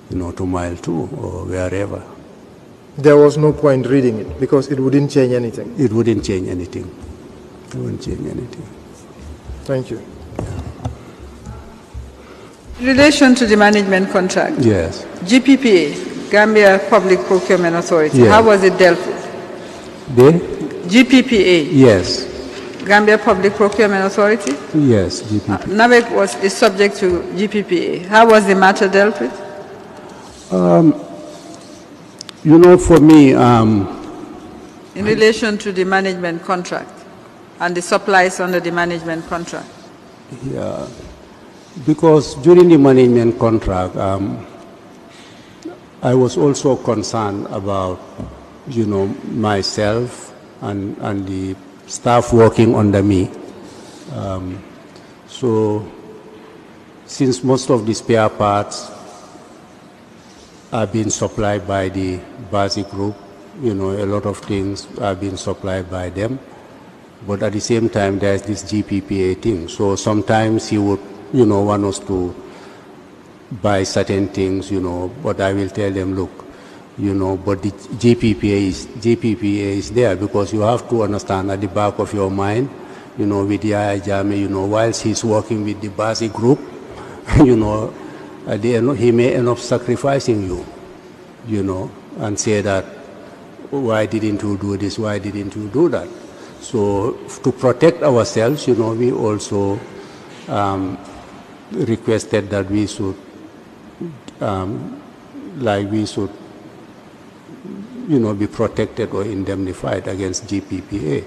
you know, to Mile 2 or wherever. There was no point reading it because it wouldn't change anything. It wouldn't change anything. It wouldn't change anything. Thank you. In relation to the management contract, Yes. GPPA, Gambia Public Procurement Authority, Yes. how was it dealt with? The? GPPA, Yes. Gambia Public Procurement Authority? Yes, GPP. NAWEC is subject to GPPA. How was the matter dealt with? You know, for me, In relation to the management contract and the supplies under the management contract? yeah, because during the management contract, I was also concerned about, you know, myself and the staff working under me. So since most of the spare parts are being supplied by the Bazi Group, you know, a lot of things are being supplied by them. But at the same time, there's this GPPA thing. So sometimes he would, you know, want us to buy certain things, you know, but I will tell them, look, you know, but the GPPA is there because you have to understand at the back of your mind, you know, with Yahya Jammeh, you know, whilst he's working with the Bazi Group, you know, at the end, he may end up sacrificing you, you know, and say that, why didn't you do this, why didn't you do that? So to protect ourselves, you know, we also requested that we should, you know, be protected or indemnified against GPPA,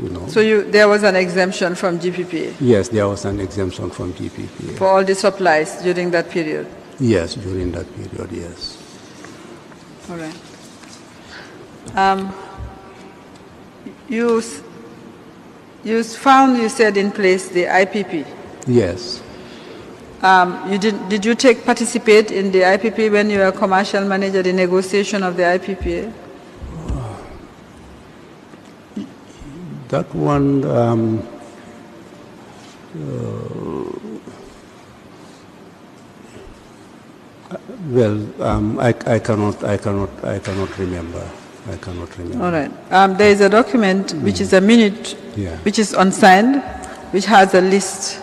you know. So there was an exemption from GPPA? Yes, there was an exemption from GPPA. For all the supplies during that period? Yes, during that period, yes. All right. You said in place the IPP. Yes. Did you participate in the IPP when you were commercial manager, the negotiation of the IPPA? That one, I cannot remember. I cannot remember. All right. There is a document which is a minute, Yeah. which is unsigned, which has a list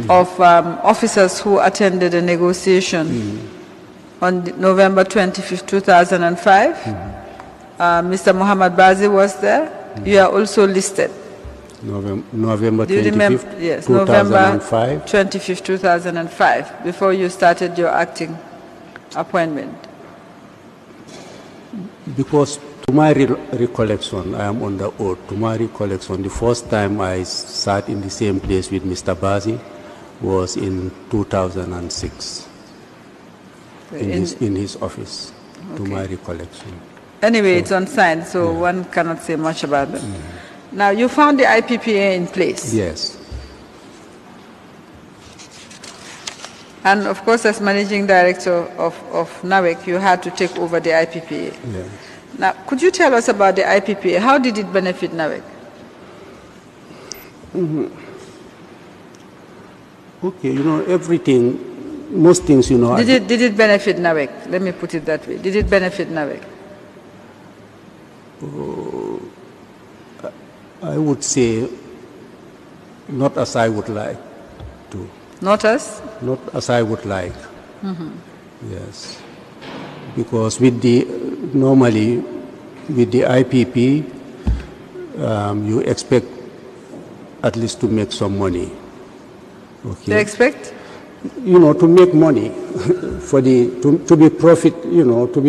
of officers who attended a negotiation on November 25, 2005. Mr. Muhammad Bazi was there. You are also listed. November 25th, yes, 2005. November 25, 2005, before you started your acting appointment. Because to my recollection, I am on the oath, to my recollection, the first time I sat in the same place with Mr. Bazi was in 2006, in his office, to my recollection. Anyway, it's unsigned, so one cannot say much about it. Now, you found the IPPA in place. Yes. And of course, as managing director of NAWEC, you had to take over the IPPA. Yes. Now, could you tell us about the IPPA? How did it benefit NAWEC? Okay, you know, everything, most things, you know. Did it benefit NAWEC? Let me put it that way. Did it benefit NAWEC? I would say not as I would like to. Not as? Not as I would like. Yes. Because with normally with the IPP, you expect at least to make some money. Okay. They expect? You know, to make money to be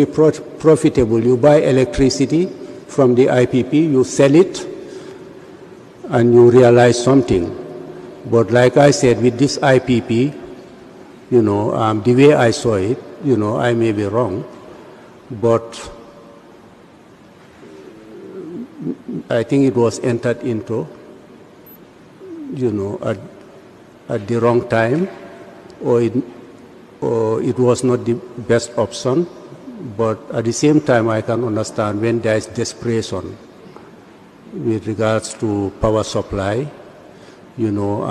profitable. You buy electricity from the IPP, you sell it, and you realize something. But like I said, with this IPP, you know, the way I saw it, you know, I may be wrong, but I think it was entered into, you know, at the wrong time, or it was not the best option. But at the same time, I can understand when there is desperation with regards to power supply, you know,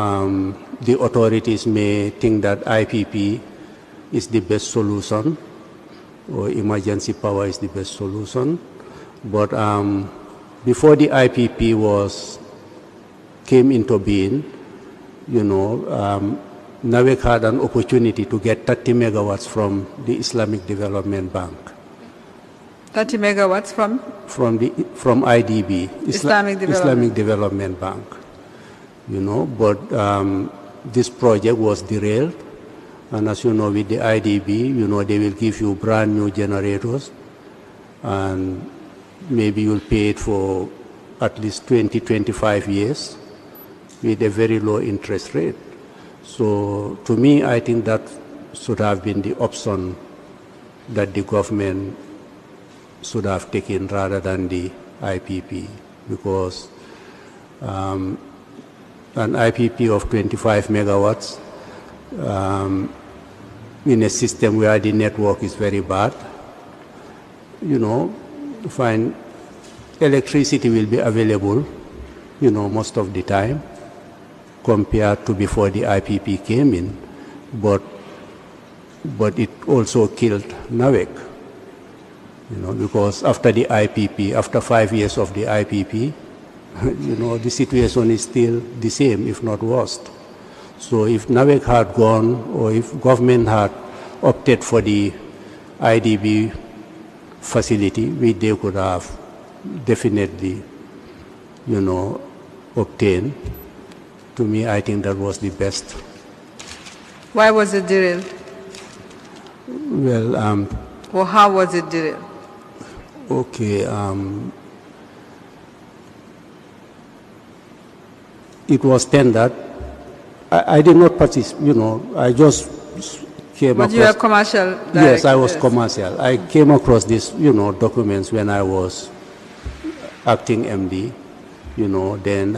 the authorities may think that IPP is the best solution, or emergency power is the best solution. But before the IPP came into being, you know, NAWEC had an opportunity to get 30 megawatts from the Islamic Development Bank. 30 megawatts from? From IDB, Islamic Development Bank. You know, but this project was derailed, and as you know, with the IDB, you know, they will give you brand new generators, and maybe you'll pay it for at least 20, 25 years with a very low interest rate. So to me, I think that should have been the option that the government should have taken rather than the IPP, because an IPP of 25 megawatts in a system where the network is very bad, you know, find electricity will be available, you know, most of the time compared to before the IPP came in, but it also killed NAWEC, you know, because after the IPP, after 5 years of the IPP, you know, the situation is still the same, if not worse. So if NAWEC had gone, or if government had opted for the IDB facility, which they could have definitely, you know, obtained, to me, I think that was the best. Why was it derailed? Well, or how was it derailed? Okay, it was tendered. I did not participate, you know, I just came across. But you are commercial director? Yes, I was commercial. I came across these, you know, documents when I was acting MD, you know, then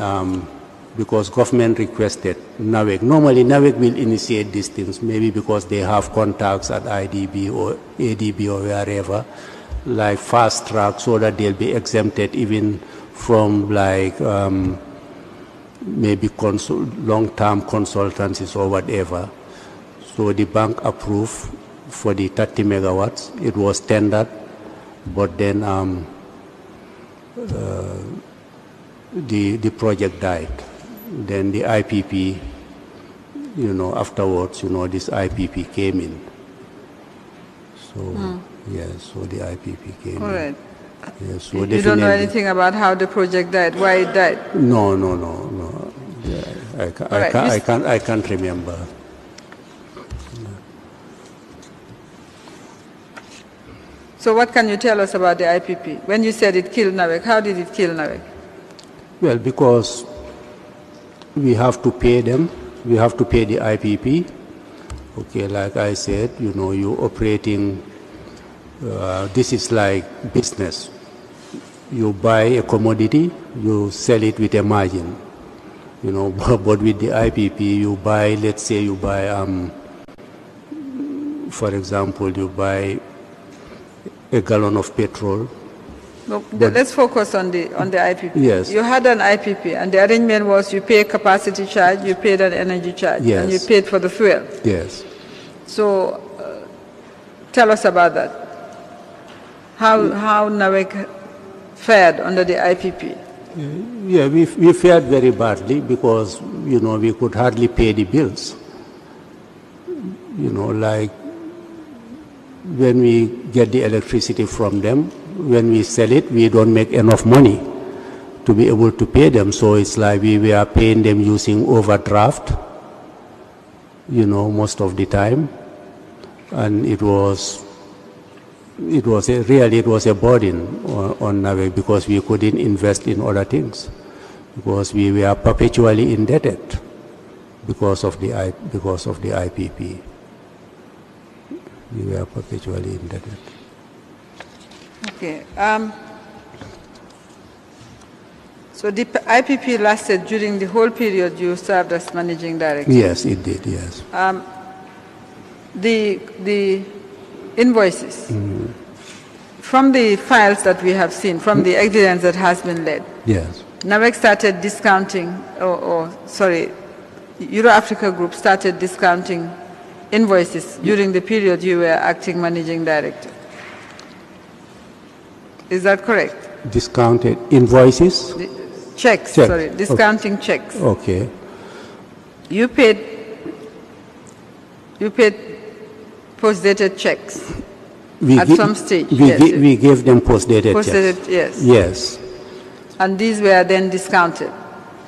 because government requested NAWEC. Normally NAWEC will initiate these things, maybe because they have contacts at IDB or ADB or wherever, like fast track, so that they'll be exempted even from like maybe long-term consultancies or whatever. So the bank approved for the 30 megawatts. It was tendered, but then the project died. then the IPP, afterwards, this IPP came in. So, yes, so the IPP came in. All right. Yes, so you don't know anything about how the project died, why it died? No. Yeah, I can't remember. So what can you tell us about the IPP? When you said it killed NAWEC, how did it kill NAWEC? Well, because we have to pay them. We have to pay the IPP. Okay, like I said, you're operating, this is like business. You buy a commodity, you sell it with a margin. But with the IPP, you buy, let's say you buy, for example, you buy a gallon of petrol. No, let's focus on the IPP. Yes. You had an IPP, and the arrangement was you pay capacity charge, you paid an energy charge, yes, and you paid for the fuel. Yes. So, tell us about that. How NAWEC fared under the IPP? Yeah, we fared very badly because, we could hardly pay the bills. Like when we get the electricity from them, when we sell it, we don't make enough money to be able to pay them. So it's like we were paying them using overdraft, most of the time. And it was a burden on NAWEC because we couldn't invest in other things, because we were perpetually indebted because of the IPP. We were perpetually indebted. Okay. So the IPP lasted during the whole period you served as managing director? Yes, it did, yes. The invoices, from the files that we have seen, from the evidence that has been led, yes, NAWEC started discounting, Euro-Africa Group started discounting invoices during the period you were acting managing director. Is that correct? Discounted invoices? Checks, sorry, discounting checks. Okay. You paid post-dated checks at some stage. We gave them post-dated checks. Yes. Yes. And these were then discounted.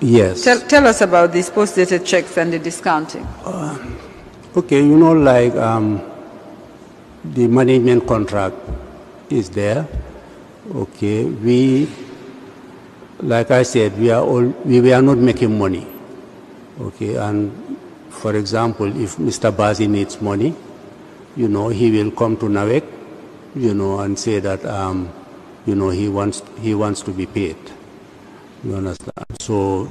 Yes. Tell us about these post-dated checks and the discounting. Okay, like the management contract is there. Okay, like I said, we were not making money. Okay, and for example, if Mr. Bazi needs money, he will come to NAWEC, and say that, he wants to be paid. You understand? So,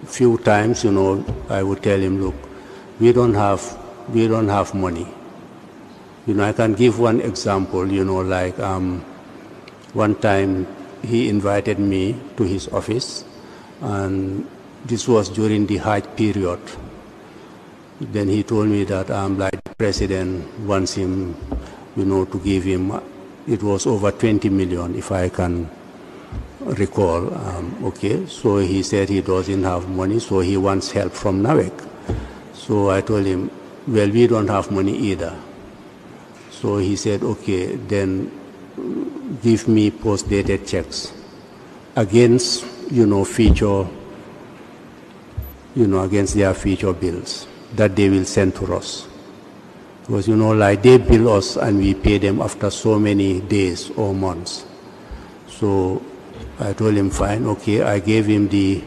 few times, I would tell him, look, we don't have money. I can give one example, like one time he invited me to his office, and this was during the Hajj period. Then he told me that like the president wants him, to give him, it was over 20 million, if I can recall. Okay, so he said he doesn't have money, so he wants help from NAWEC. So I told him, well, we don't have money either. So he said, okay, then give me post-dated checks against, future, against their future bills that they will send to us. Because, like they bill us and we pay them after so many days or months. So I told him, fine, okay, I gave him the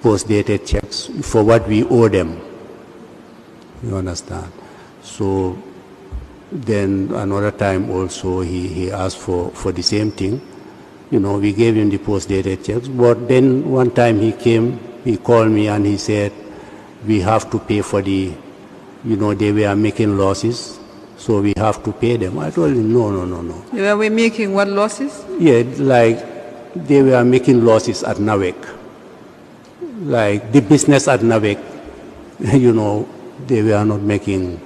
post-dated checks for what we owe them. You understand? So then another time also he asked for the same thing. We gave him the post-dated checks. But then one time he came, he called me and he said, we have to pay for the, they were making losses, so we have to pay them. I told him, no. Were we making what losses? Yeah, like they were making losses at NAWEC. Like the business at NAWEC, they were not making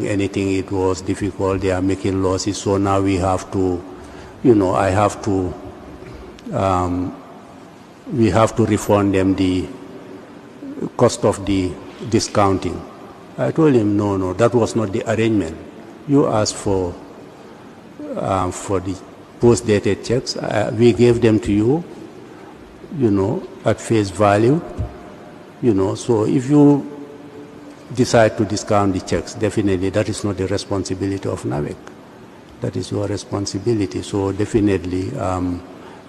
anything. It was difficult. They are making losses. So now we have to, I have to we have to refund them the cost of the discounting. I told him, no, that was not the arrangement. You asked for the post-dated checks. We gave them to you, at face value, So if you decide to discount the checks, definitely that is not the responsibility of NAWEC. That is your responsibility. So definitely,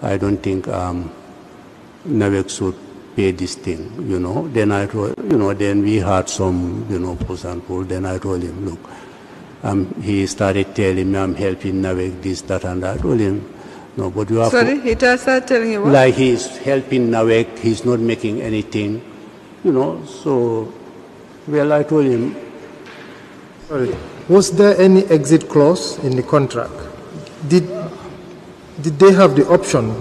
I don't think NAWEC should pay this thing, Then I told, then we had some, push and pull. Then I told him, look, he started telling me I'm helping NAWEC, this, that, and that. I told him, no, but you have Sorry, he started telling you what? Like he's helping NAWEC, he's not making anything, so, well, I told him. Sorry, was there any exit clause in the contract? Did they have the option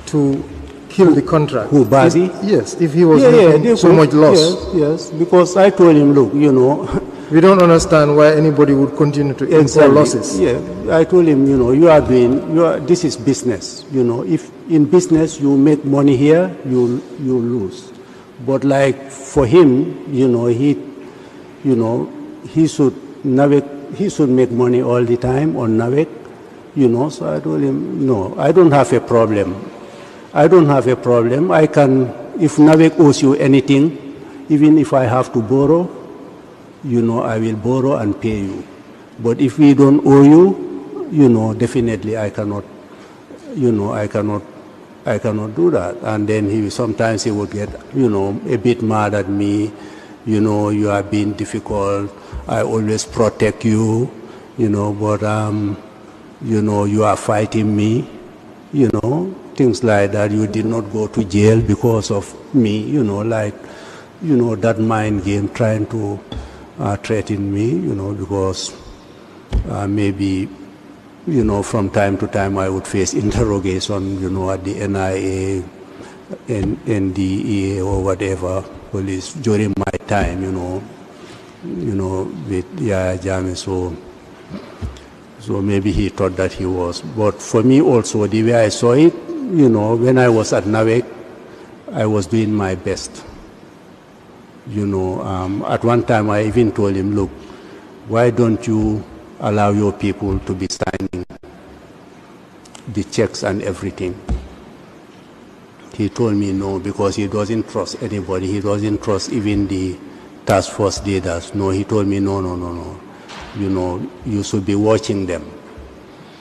to kill the contract? Who, Bazi? Yes, if he was making so much loss. Yes, because I told him, look, we don't understand why anybody would continue to incur losses. Yeah, I told him, this is business. If in business you make money here, you lose. But like for him, he should make money all the time on NAWEC, So I told him, no, I don't have a problem. I don't have a problem. I can, if NAWEC owes you anything, even if I have to borrow, I will borrow and pay you. But if we don't owe you, definitely I cannot, I cannot do that. And then sometimes he would get, a bit mad at me, you are being difficult, I always protect you, but, you are fighting me, things like that. You did not go to jail because of me, that mind game trying to threaten me, because maybe, from time to time I would face interrogation, at the NIA, NDEA or whatever police during my time, with Yaya Jammeh. So maybe he thought that he was. But for me also, the way I saw it, when I was at NAWEC, I was doing my best. At one time I even told him, look, why don't you allow your people to be signing the checks and everything? He told me no, because he doesn't trust anybody. He doesn't trust even the task force leaders. No, he told me, no. You should be watching them.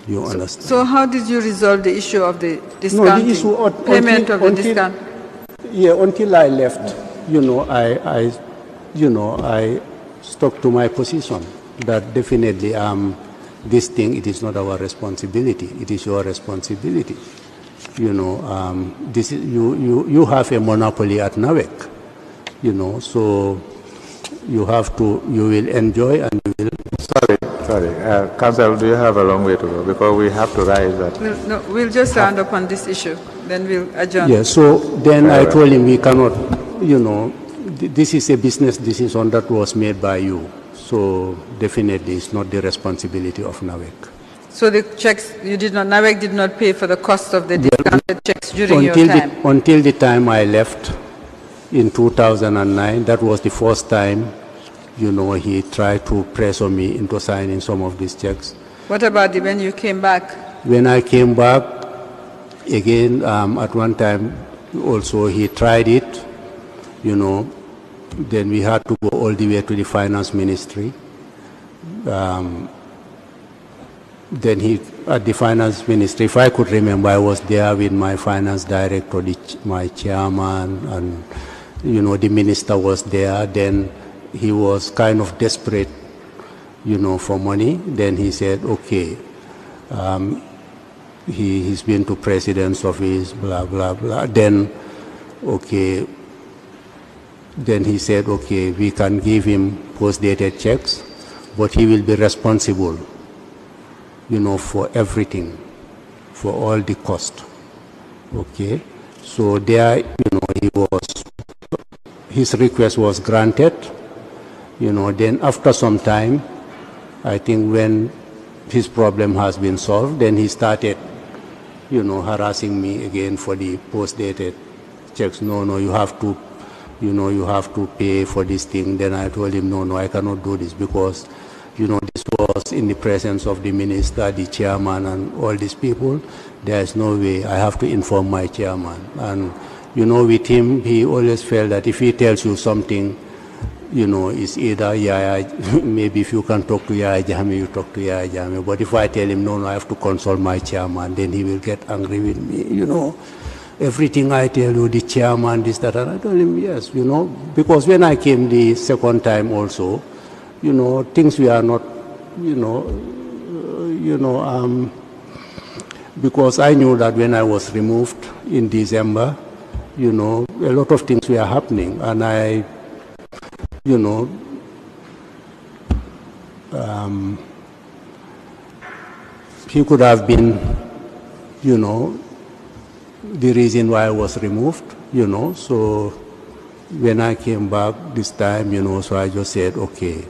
You understand? So how did you resolve the issue of the discounting? No, the issue payment of the discount? Yeah, until I left, I stuck to my position that definitely this thing, it is not our responsibility. It is your responsibility. This is, you have a monopoly at NAWEC, so you will enjoy and you will. Sorry. Council, do you have a long way to go? Because we have to rise that. No, we'll just round up on this issue, then we'll adjourn. Yeah, so then I told him we cannot, this is a business decision that was made by you. So definitely it's not the responsibility of NAWEC. So the checks, NAWEC did not pay for the cost of the discounted checks during your time? Until the time I left in 2009, that was the first time, he tried to pressure me into signing some of these checks. What about when you came back? When I came back, again, at one time also he tried it, then we had to go all the way to the finance ministry. Then at the finance ministry, if I could remember, I was there with my finance director, my chairman, and, the minister was there. Then he was kind of desperate, for money. Then he said, okay, he's been to president's office, blah, blah, blah. Then, okay, then he said, okay, we can give him post-dated checks, but he will be responsible, for everything, for all the cost. Okay, so there, his request was granted. Then after some time, I think when his problem has been solved, then he started, harassing me again for the post-dated checks. No, you have to, you have to pay for this thing. Then I told him, no, I cannot do this because, this was in the presence of the minister, the chairman, and all these people. There's no way. I have to inform my chairman. And, with him, he always felt that if he tells you something, it's either, maybe if you can talk to Yaya Jammeh, you talk to Yaya Jammeh. But if I tell him, no, I have to consult my chairman, then he will get angry with me, Everything I tell you, the chairman, this, that, and I told him, yes, because when I came the second time also, things were not, because I knew that when I was removed in December, a lot of things were happening, and I, he could have been, the reason why I was removed, so when I came back this time, so I just said, okay,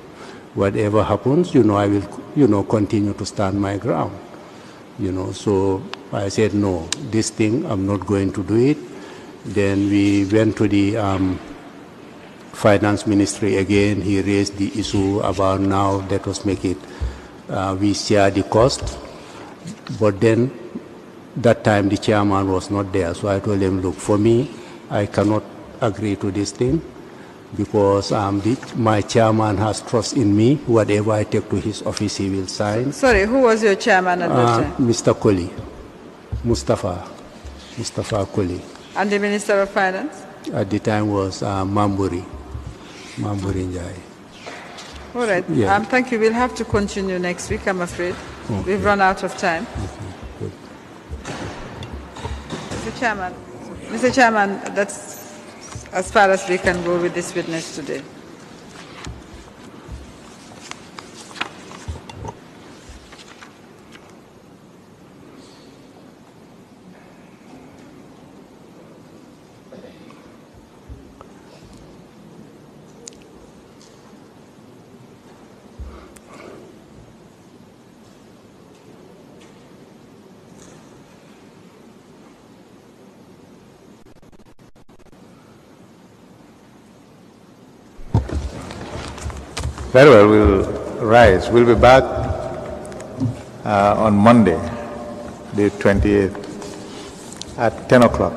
whatever happens, I will, continue to stand my ground, so I said, no, this thing, I'm not going to do it. Then we went to the finance ministry again. He raised the issue about now, let us make it, we share the cost, but then that time the chairman was not there, so I told him, look, for me, I cannot agree to this thing because my chairman has trust in me. Whatever I take to his office, he will sign. Sorry, who was your chairman at that time? Mr. Koli, Mustafa Koli. And the Minister of Finance? At the time was Mamburi Njai. All right. Yeah. Thank you. We'll have to continue next week, I'm afraid. Okay. We've run out of time. Okay. Mr. Chairman, that's as far as we can go with this witness today. Very well, we'll rise. We'll be back on Monday, the 28th, at 10 o'clock.